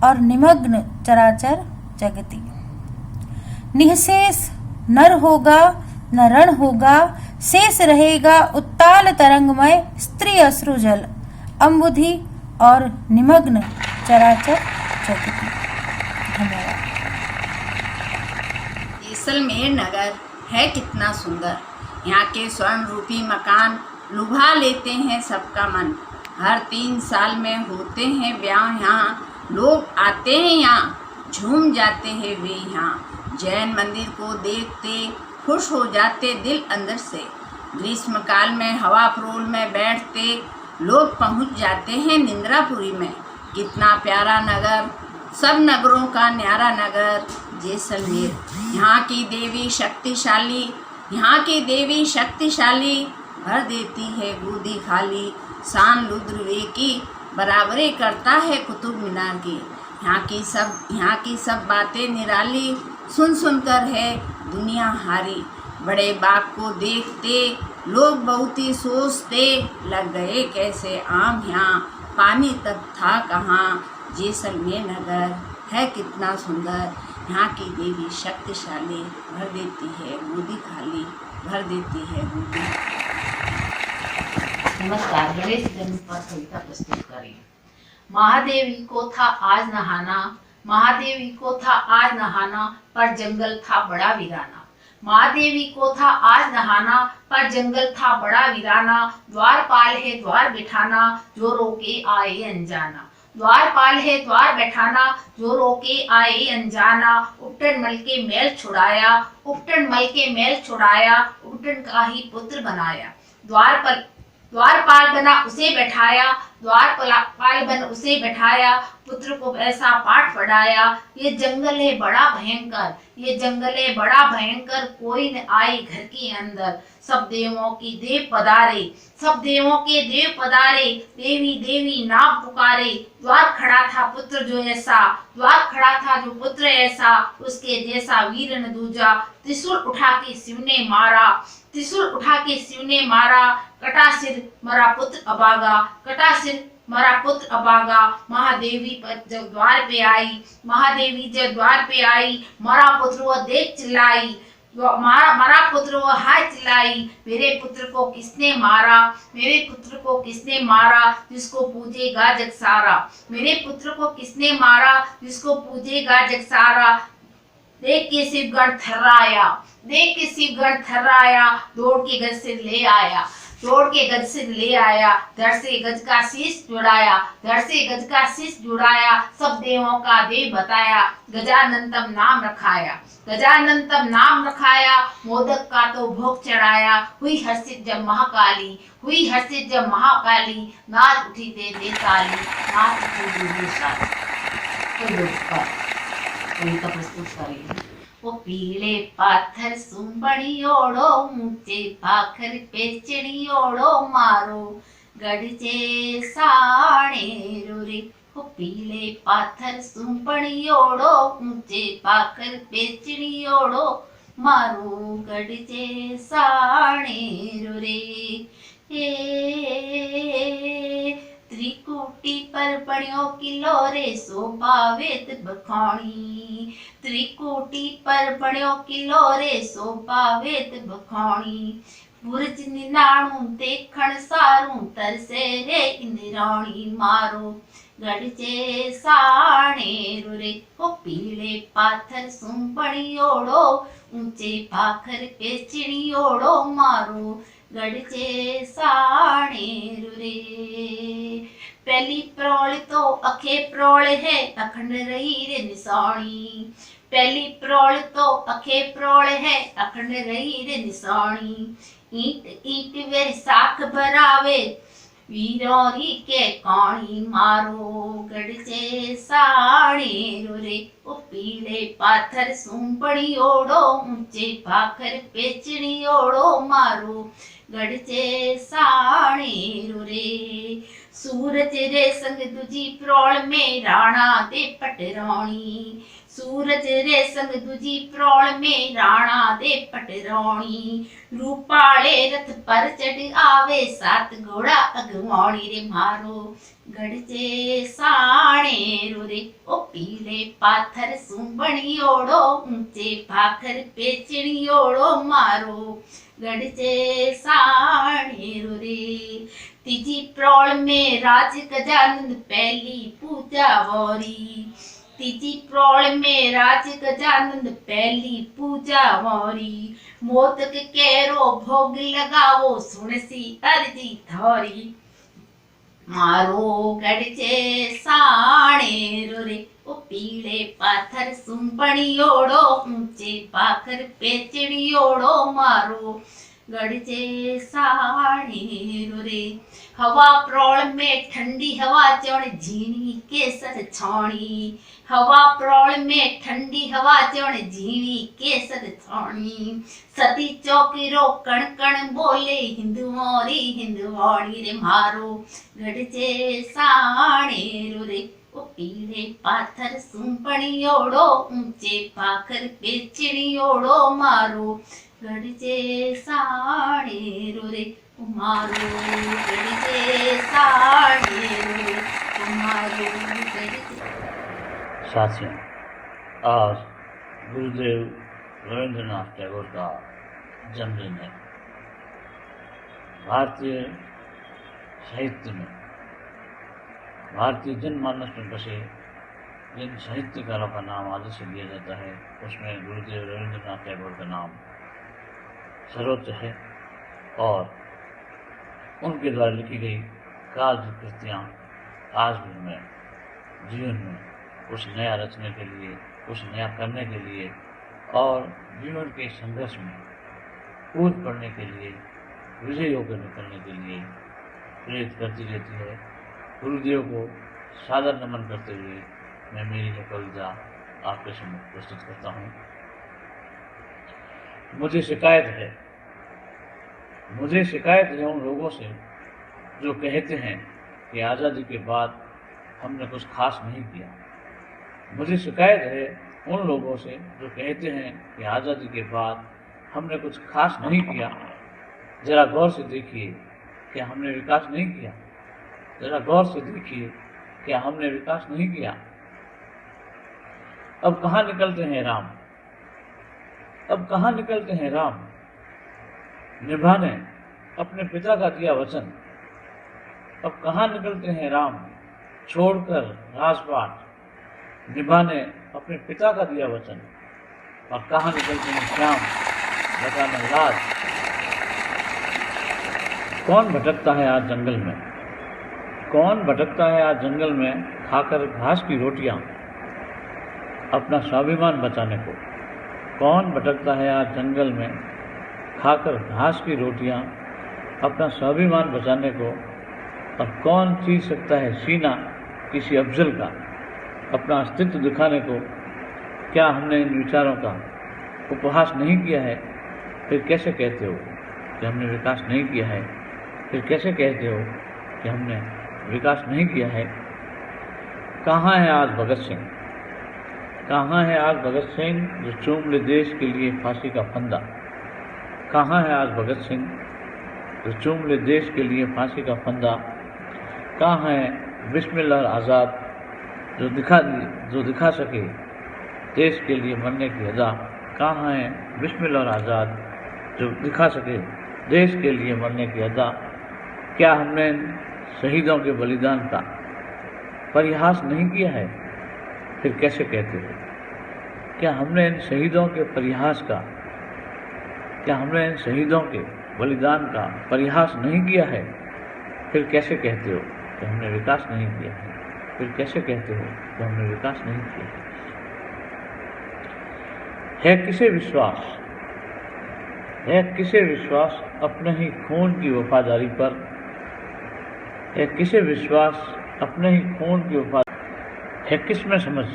और निमग्न चराचर जगती। निःशेष नर होगा न रण होगा, शेष रहेगा उत्ताल तरंगमय। स्त्री अश्रुजल अम्बुधि और निमग्न चराचर जगती। धन्यवाद। जैसलमेर नगर है कितना सुंदर, यहाँ के स्वर्ण रूपी मकान लुभा लेते हैं सबका मन। हर 3 साल में होते हैं ब्याह यहाँ, लोग आते हैं यहाँ, झूम जाते हैं वे यहाँ। जैन मंदिर को देखते खुश हो जाते दिल अंदर से। ग्रीष्म काल में हवा फ्रोल में बैठते लोग पहुँच जाते हैं निंद्रापुरी में। कितना प्यारा नगर, सब नगरों का न्यारा नगर जैसलमेर। यहाँ की देवी शक्तिशाली, यहाँ की देवी शक्तिशाली, भर देती है गोदी खाली। शान लुद्रवे की बराबरी करता है कुतुब मीनार की। यहाँ की सब बातें निराली, सुन सुनकर है दुनिया हारी। बड़े बाग को देखते लोग बहुत ही सोचते, लग गए कैसे आम यहाँ, पानी तब था कहाँ। जैसलमेर नगर है कितना सुंदर, यहाँ की देवी शक्तिशाली, भर देती है गोदी खाली, भर देती है गोदी। नमस्कार, गणेश जन्म पर कविता प्रस्तुत करें। महादेवी को था आज नहाना, महादेवी को था आज नहाना, पर जंगल था बड़ा वीराना। महादेवी को था आज नहाना, पर जंगल था बड़ा वीराना। द्वारपाल है द्वार बिठाना, जो रोके आए अनजाना। द्वारपाल है द्वार बैठाना, जो रोके आए अनजाना। उपटन मल के मैल छुड़ाया, उपटन मल के मैल छुड़ाया, उपटन का ही पुत्र बनाया। द्वारपाल बना उसे बैठाया, द्वारपाल बन उसे बैठाया, पुत्र को ऐसा पाठ पढ़ाया। ये जंगल है बड़ा भयंकर, ये जंगल है बड़ा भयंकर, कोई न आए घर के अंदर। सब देवों की देव पधारे, सब देवों के देव पधारे, देवी देवी नाम पुकारे। द्वार खड़ा था पुत्र जो ऐसा, द्वार खड़ा था जो पुत्र ऐसा, उसके जैसा वीर न दूजा। त्रिशूल उठा के शिव ने मारा, त्रिशूल उठा के शिव ने मारा। कटा सिर मरा पुत्र अभागा, कटा सिर मरा पुत्र अभागा। महादेवी पर जब द्वार पे आई, महादेवी जब द्वार पे आई, मरा पुत्र वो देख चिल्लाई, मरा पुत्र वो हाय चिल्लाई। मेरे पुत्र को किसने मारा, मेरे पुत्र को किसने मारा, जिसको पूजेगा जग सारा। मेरे पुत्र को किसने मारा, जिसको पूजेगा जग सारा। देख के शिवगण थर्राया, देख के शिवगण थर्राया, दौड़ के गज से ले आया, दौड़ के गज से ले आया। धड़ से गज का शीश जुड़ाया, धड़ से गज का शीश जुड़ाया। सब देवों का देव बताया, गजानंतम नाम रखाया, गजानंतम नाम रखाया। मोदक का तो भोग चढ़ाया, हुई हर्षित जब महाकाली, हुई हर्षित जब महाकाली। नाच उठी दे ताली, नाच उठी दे ताली। कविता प्रस्तुत करें। वो पीले पाथर सुंबड़ी ओढ़ो, ऊंचे पाखर पे चिड़ी ओढ़ो, मारो गढ़जे साणे रे। वो पीले पाथर सुंबड़ी ओढ़ो, ऊंचे पाखर पे चिड़ी ओढ़ो, मारो गढ़जे साणे रे। त्रिकुटी पर बड़ियों किलो रे, शोभा वेद बखानी। त्रिकुटी पर बड़ियों किलो रे, शोभा वेद बखानी। बुर्ज निनाणू देखण सारू, तरसे रे इंद्राणी, मारो गढ़जे साणे रे। वो पीले पाथर सुंबड़ी ओढ़ो, ऊंचे पाखर पे चिड़ी ओढ़ो, मारो गढ़जे साणे रे। पहली प्रोल तो अखे प्रोल है, अखंड रही रे निशानी। पहली प्रोल तो अखे प्रोल है, अखंड रही रे निशानी। ईंट ईंट वे साख भरावे, वीरोरी के कौणी, मारो गढ़जे साणे रे। वो पीले पाथर सुंबड़ी ओढ़ो, ऊंचे पाखर पे चिड़ी ओढ़ो, मारो गढ़जे साणे रे। सूरज रे संग दूजी प्रोल में, राणा दे पटरौणी। सूरज रे संग दूजी प्रोल में, राणा दे पटरौणी। रूपाले रथ पर चढ़ आवे, सात घोड़ा अगवाणी रे, मारो गढ़जे साणे रे। ओ पीले पाथर सुंबड़ी ओढ़ो, ऊंचे पाखर पे चिड़ी ओढ़ो, मारो गढ़जे साणे रे। तीजी प्रोल में राज गजानंद पहली पूजा वोरी। तीजी प्रोल में राज गजानंद पहली पूजा वोरी। मोदक केरो भोग लगावो, सुनसी अर्जी थोरी, मारो गढ़जे साणे रे। ओ पीले पाथर सुंबड़ी ओढ़ो, ऊंचे पाखर पे चिड़ी ओढ़ो, मारो गडजे साणेरो रे। हवा प्रोळ में ठंडी हवा चोण झीणी केसर छाणी। हवा प्रोळ में ठंडी हवा चोण झीणी केसर छाणी। सती चौकीरो कण कण बोले हिंदुवाणी रे मारो गडजे साणेरो रे। ओ पीड़े पाथर सूंपणी ओड़ो ऊंचे पाखर पेचणी ओड़ो मारो गडजे साणेरो रे। मारो गडजे साणेरो रे। मारो गडजे। साथियों, आज गुरुदेव रविंद्रनाथ टैगोर का जन्मदिन है। भारतीय साहित्य में, भारतीय जनमानस में बसे जिन साहित्यकारों का नाम आदि से लिया जाता है, उसमें गुरुदेव रविंद्रनाथ टैगोर का नाम सर्वोच्च है। और उनके द्वारा लिखी गई काव्य कृतियाँ आज भी हमें जीवन में कुछ नया रचने के लिए, कुछ नया करने के लिए और जीवन के संघर्ष में कूद पड़ने के लिए, विजय होकर निकलने के लिए प्रेरित करती रहती है। गुरुदेव को सादर नमन करते हुए मैं मेरी यह कविता आपके सम्मुख प्रस्तुत करता हूँ। मुझे शिकायत है उन लोगों से जो कहते हैं कि आज़ादी के बाद हमने कुछ खास नहीं किया। मुझे शिकायत है उन लोगों से जो कहते हैं कि आज़ादी के बाद हमने कुछ खास नहीं किया। जरा गौर से देखिए क्या हमने विकास नहीं किया। जरा गौर से देखिए क्या हमने विकास नहीं किया। अब कहाँ निकलते हैं राम, अब कहाँ निकलते हैं राम, निभाने अपने पिता का दिया वचन। अब कहाँ निकलते हैं राम, छोड़कर राजपाट, निभाने अपने पिता का दिया वचन। और कहाँ निकलते हैं श्याम, बताना लाज। कौन भटकता है आज जंगल में, कौन भटकता है आज जंगल में, खाकर घास की रोटियां अपना स्वाभिमान बचाने को। कौन भटकता है आज जंगल में, खाकर घास की रोटियां अपना स्वाभिमान बचाने को। और कौन चीर सकता है सीना किसी अफजल का, अपना अस्तित्व दिखाने को। क्या हमने इन विचारों का उपहास नहीं किया है? फिर कैसे कहते हो कि हमने विकास नहीं किया है? फिर कैसे कहते हो कि हमने विकास नहीं किया है? कहाँ है आज भगत सिंह, कहाँ है आज भगत सिंह जो चूम ले देश के लिए फांसी का फंदा। कहाँ है आज भगत सिंह जो चूम ले देश के लिए फांसी का फंदा। कहाँ है बिस्मिल्लाह आज़ाद जो दिखा सके देश के लिए मरने की अदा। कहाँ है बिस्मिल्लाह आज़ाद जो दिखा सके देश के लिए मरने की अदा। क्या हमने शहीदों के बलिदान का परिहास नहीं किया है? फिर कैसे कहते हो? क्या हमने इन शहीदों के परिहास का, क्या हमने इन शहीदों के बलिदान का परिहास नहीं किया है? फिर कैसे कहते हो कि हमने विकास नहीं किया है? फिर कैसे कहते हो कि हमने विकास नहीं किया है? किसे विश्वास, है किसे विश्वास अपने ही खून की वफादारी पर। है किसे विश्वास अपने ही खून की वफादारी। है किसमें समझ,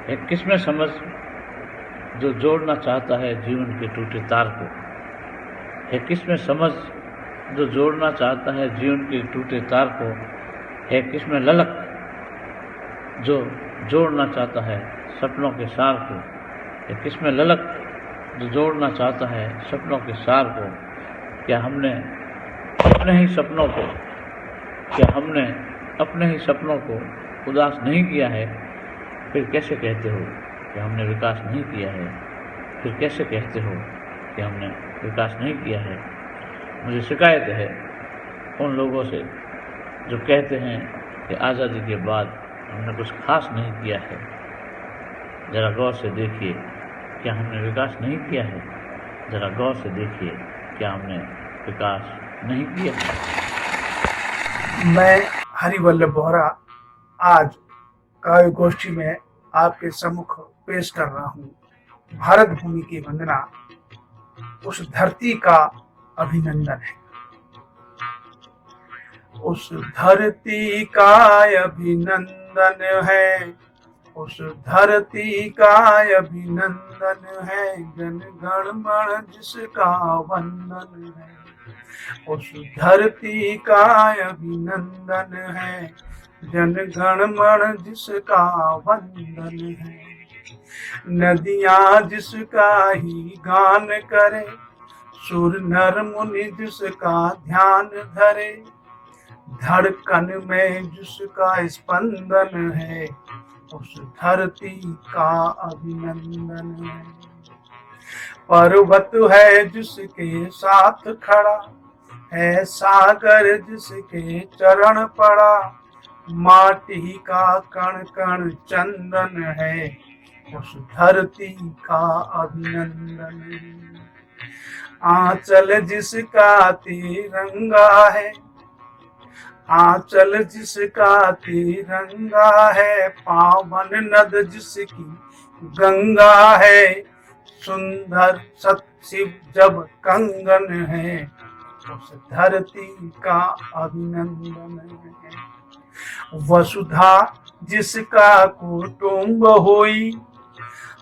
है किसमें समझ जो जोड़ना चाहता है जीवन के टूटे तार को। है किसमें समझ जो जोड़ना चाहता है जीवन के टूटे तार को। है किसमें ललक जो जोड़ना चाहता है सपनों के सार को। है किसमें ललक जो जोड़ना चाहता है सपनों के सार को। क्या हमने अपने ही सपनों को, क्या हमने अपने ही सपनों को उदास नहीं किया है? फिर कैसे कहते हो कि हमने विकास नहीं किया है? फिर कैसे कहते हो कि हमने विकास नहीं किया है? मुझे शिकायत है उन लोगों से जो कहते हैं कि आज़ादी के बाद हमने कुछ खास नहीं किया है। ज़रा गौर से देखिए क्या हमने विकास नहीं किया है? ज़रा गौर से देखिए क्या हमने विकास नहीं किया है? मैं हरिवल्लभ बोहरा आज काव्य गोष्ठी में आपके सम्मुख पेश कर रहा हूँ भारत भूमि की वंदना। उस धरती का अभिनंदन है। उस धरती का अभिनंदन है, उस धरती का अभिनंदन है, जन गण मन जिसका वंदन है। उस धरती का अभिनंदन है, जन गण मन जिसका वंदन है। नदियां जिसका ही गान करे, सुर नर मुनि जिसका ध्यान धरे, धड़कन में जिसका स्पंदन है, उस धरती का अभिनंदन है। पर्वत है जिसके साथ खड़ा है, सागर जिसके चरण पड़ा, माटी का कण कण चंदन है, उस धरती का अभिनंदन है। आंचल जिसका तिरंगा है, आंचल जिसका तिरंगा है, पावन नद जिसकी गंगा है, सुंदर सत शिव जब कंगन है, उस धरती का अभिनंदन है। वसुधा जिसका कुटुंब होई,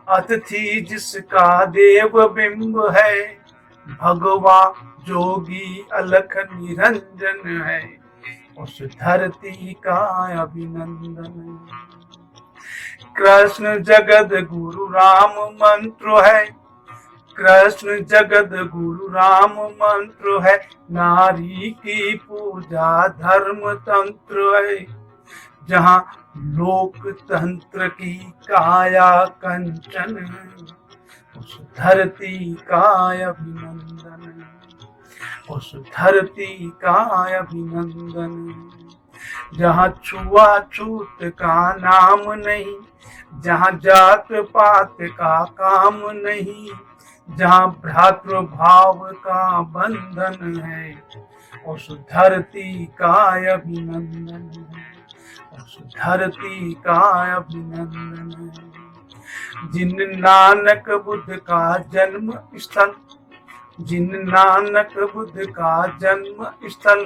अतिथि जिसका देव बिंब है, भगवा जोगी अलख निरंजन है, उस धरती का अभिनंदन। कृष्ण जगत गुरु राम मंत्र है, कृष्ण जगत गुरु राम मंत्र है, नारी की पूजा धर्म तंत्र है, जहाँ लोकतंत्र की काया कंचन है, उस धरती का अभिनंदन, उस धरती का अभिनंदन। जहाँ छुआछूत का नाम नहीं, जहाँ जात पात का काम नहीं, जहाँ भ्रातृभाव का बंधन है, उस धरती का अभिनंदन है, उस धरती का अभिनंदन है। जिन नानक बुद्ध का जन्म स्थल, जिन नानक बुद्ध का जन्म स्थल,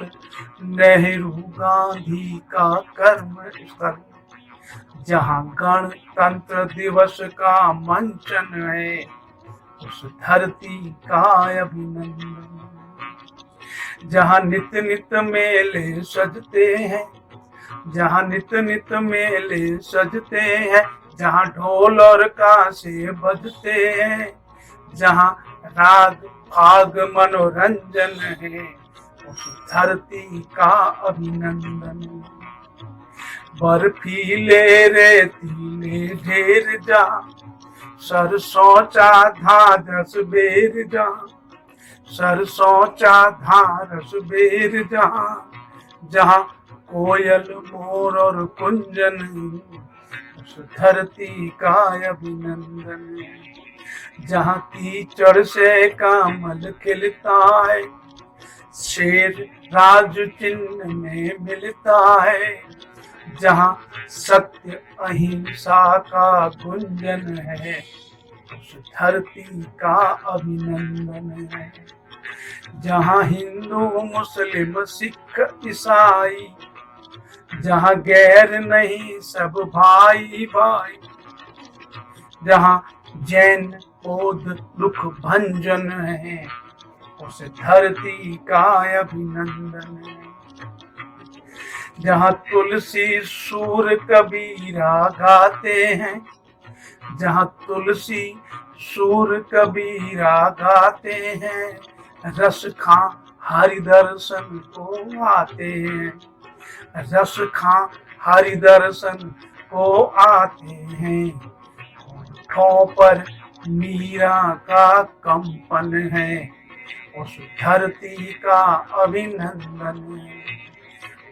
नेहरू गांधी का कर्म स्थल, जहाँ गणतंत्र दिवस का मंचन है, उस धरती का अभिनंदन। जहाँ नित नित मेले सजते हैं, जहाँ नित नित मेले सजते हैं, जहाँ ढोल और कांसे बजते हैं, जहाँ राग भाग मनोरंजन है, उस धरती का अभिनंदन। बर्फीले रेतीले ढेर जहाँ, सरसों चा धारस बेर जहाँ, सरसों चा धारस बेर जहाँ, जहाँ कोयल मोर और कुंजन, उस धरती का अभिनंदन। जहाँ कीचड़ से कमल खिलता है, शेर राज चिन्ह में मिलता है, जहाँ सत्य अहिंसा का गुंजन है, उस धरती का अभिनंदन है। जहाँ हिंदू मुस्लिम सिख ईसाई, जहाँ गैर नहीं सब भाई भाई, जहाँ जैन बौद्ध दुख भंजन है, उस धरती का अभिनंदन है। जहाँ तुलसी सूर कबीरा गाते हैं, जहाँ तुलसी सूर कबीरा गाते हैं, रस खा हरि दर्शन को आते हैं, रस खा हरि दर्शन को आते हैं। होठों पर मीरा का कंपन है, उस धरती का अभिनंदन है,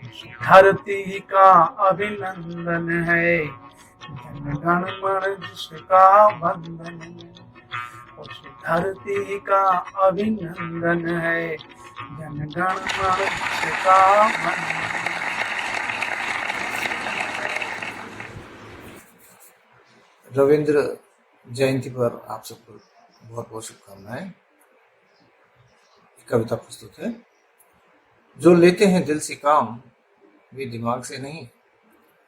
उस धरती का अभिनंदन है। जनगण मन जिसका वंदन है, उस धरती का अभिनंदन है। जनगण मन जिसका वंदन। रविंद्र जयंती पर आप सबको बहुत बहुत शुभकामनाएं। कविता प्रस्तुत है। जो लेते हैं दिल से काम वे दिमाग से नहीं,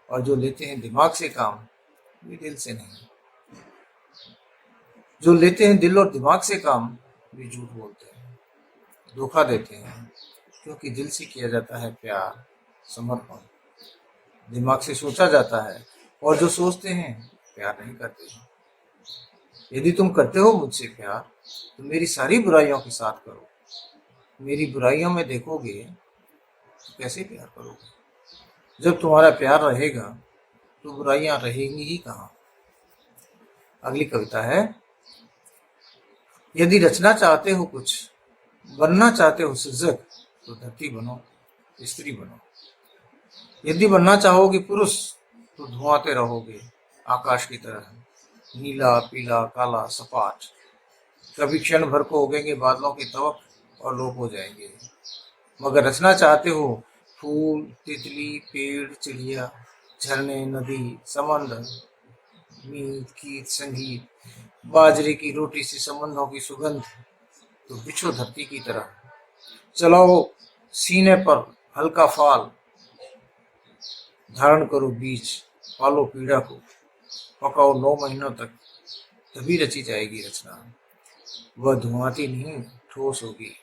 और जो लेते हैं दिमाग से काम वे दिल से नहीं। जो लेते हैं दिल और दिमाग से काम वे झूठ बोलते हैं, धोखा देते हैं, क्योंकि दिल से किया जाता है प्यार, समर्पण। दिमाग से सोचा जाता है, और जो सोचते हैं प्यार नहीं करते। यदि तुम करते हो मुझसे प्यार तो मेरी सारी बुराइयों के साथ करो। मेरी बुराइयों में देखोगे तो कैसे प्यार करोगे? जब तुम्हारा प्यार रहेगा तो बुराइयां रहेंगी ही कहाँ। अगली कविता है। यदि रचना चाहते हो कुछ, बनना चाहते हो सृजक, तो धरती बनो, स्त्री बनो। यदि बनना चाहोगे पुरुष तो धुआंते रहोगे आकाश की तरह, नीला पीला काला सपाट। कभी क्षण भर को उगेंगे बादलों के तवक और लोप हो जाएंगे। मगर रचना चाहते हो फूल, तितली, पेड़, चिड़िया, झरने, नदी, समंदर, मीत, गीत, संगीत, बाजरे की रोटी से संबंधों की सुगंध, तो बिछो धरती की तरह। चलाओ सीने पर हल्का फाल, धारण करो बीज, पालो पीड़ा को, पकाओ 9 महीनों तक, तभी रची जाएगी रचना। वह धुआंती नहीं ठोस होगी,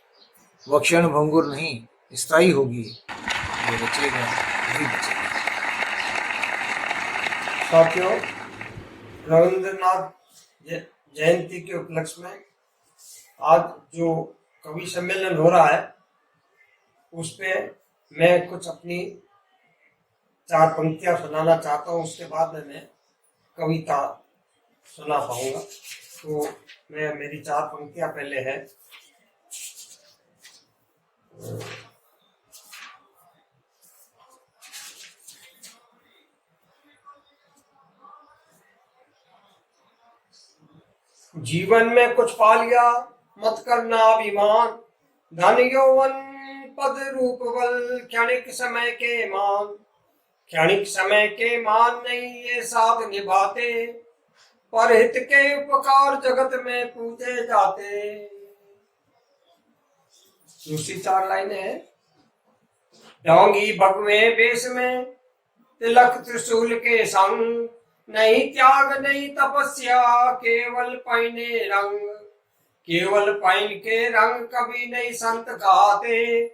वह क्षण भंगुर नहीं स्थायी होगी। जो रचेगा वही बचेगा। साथियों, रविंद्रनाथ जयंती के उपलक्ष्य में आज जो कवि सम्मेलन हो रहा है उस पे मैं कुछ अपनी 4 पंक्तियां सुनाना चाहता हूँ। उसके बाद में मैं कविता सुना पाऊंगा। तो मेरी 4 पंक्तियां पहले है। जीवन में कुछ पा लिया मत करना अभिमान, धन यौवन पद रूप बल क्षणिक समय के मान। क्षणिक समय के मान नहीं ये साथ निभाते, परहित के उपकार जगत में पूजे जाते। दूसरी 4 लाइनें हैं। ढोंगी भगवे बेस में तिलक त्रिशूल के संग, नहीं त्याग नहीं तपस्या केवल पहने रंग। केवल पहन के रंग कभी नहीं संत गाते,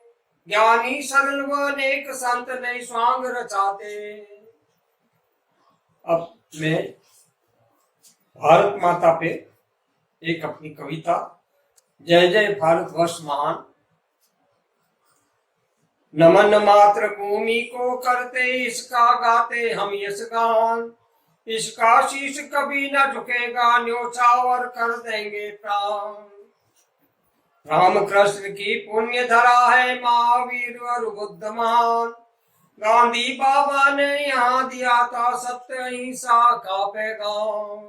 ज्ञानी सरल व अनेक संत नहीं स्वांग रचाते। अब मैं भारत माता पे एक अपनी कविता, जय जय भारतवर्ष महान। नमन मात्र भूमि को करते इसका गाते हम यश गान। इसका शीश कभी न झुकेगा न्योछावर कर देंगे प्राण। राम कृष्ण की पुण्य धरा है महावीर और बुद्धमान। गांधी बाबा ने यहाँ दिया था सत्य अहिंसा का पैगाम।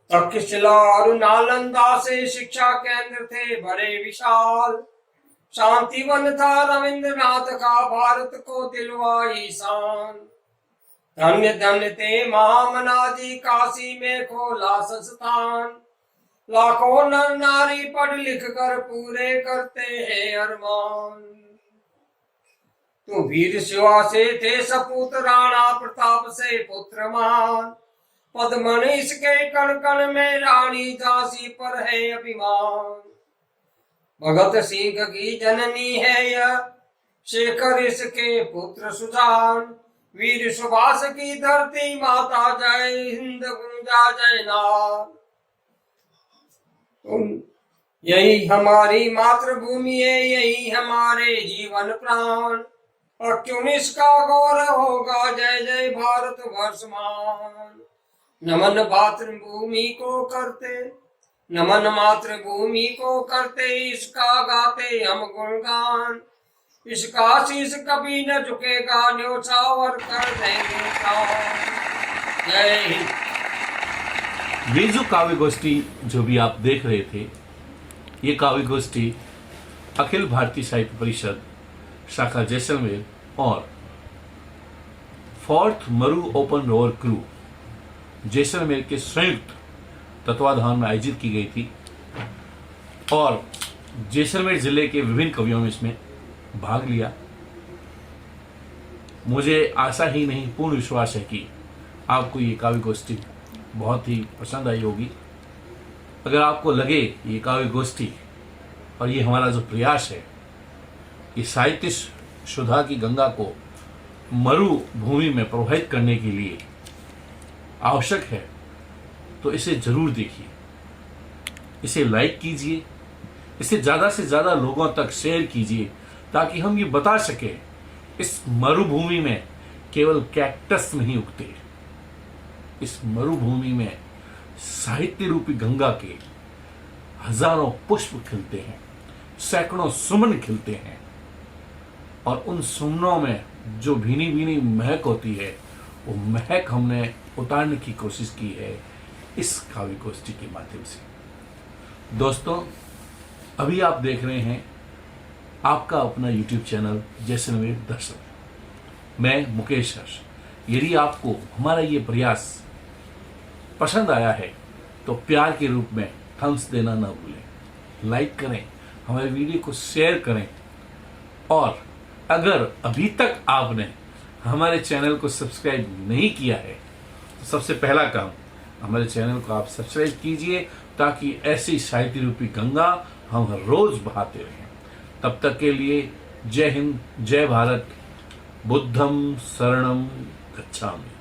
तक्षशिला और नालंदा से शिक्षा केंद्र थे बड़े विशाल। शांतिवन था रविंद्रनाथ का भारत को दिलवाई शान। धन्य धन्य थे महामनाजी काशी में खोला संस्थान। लाखों नर नारी पढ़ लिख कर पूरे करते हैं अरमान। तो वीर शिवा से थे सपूत राणा प्रताप से पुत्र मान। पद्मन इसके कण कण में रानी झांसी पर है अभिमान। भगत सिंह की जननी है यह शेखर इसके पुत्र सुजान। वीर सुभाष की धरती माता जय हिंद गुंजा जय नाथ। यही हमारी मातृभूमि है, यही हमारे जीवन प्राण। और क्यों इसका गौरव होगा जय जय भारत वर्ष मान। नमन मातृभूमि को करते, नमन मातृभूमि को करते इसका गाते हम गुणगान। इसका शीश कभी न झुकेगा न्योछावर कर देंगे प्राण। जय हिंद। ये जो काव्य गोष्ठी जो भी आप देख रहे थे, ये काव्य गोष्ठी अखिल भारतीय साहित्य परिषद शाखा जैसलमेर और 4th मरू ओपन रोवर क्रू जैसलमेर के संयुक्त तत्वाधान में आयोजित की गई थी। और जैसलमेर जिले के विभिन्न कवियों में इसमें भाग लिया। मुझे आशा ही नहीं पूर्ण विश्वास है कि आपको ये काव्य गोष्ठी बहुत ही पसंद आई होगी। अगर आपको लगे ये काव्य गोष्ठी और ये हमारा जो प्रयास है कि साहित्य सुधा की गंगा को मरुभूमि में प्रवाहित करने के लिए आवश्यक है, तो इसे जरूर देखिए, इसे लाइक कीजिए, इसे ज़्यादा से ज़्यादा लोगों तक शेयर कीजिए, ताकि हम ये बता सकें इस मरुभूमि में केवल कैक्टस नहीं उगते, इस मरुभूमि में साहित्य रूपी गंगा के हजारों पुष्प खिलते हैं, सैकड़ों सुमन खिलते हैं, और उन सुमनों में जो भीनी भीनी महक होती है, वो महक हमने उतारने की कोशिश की है इस काव्य गोष्ठी के माध्यम से। दोस्तों, अभी आप देख रहे हैं आपका अपना YouTube चैनल जैसलमेर दर्शन। मैं मुकेश हर्ष। यदि आपको हमारा ये प्रयास पसंद आया है तो प्यार के रूप में थम्स देना ना भूलें, लाइक करें, हमारे वीडियो को शेयर करें, और अगर अभी तक आपने हमारे चैनल को सब्सक्राइब नहीं किया है तो सबसे पहला काम, हमारे चैनल को आप सब्सक्राइब कीजिए, ताकि ऐसी साहित्य रूपी गंगा हम हर रोज बहाते रहें। तब तक के लिए जय हिंद, जय भारत, बुद्धम शरणम गच्छामि।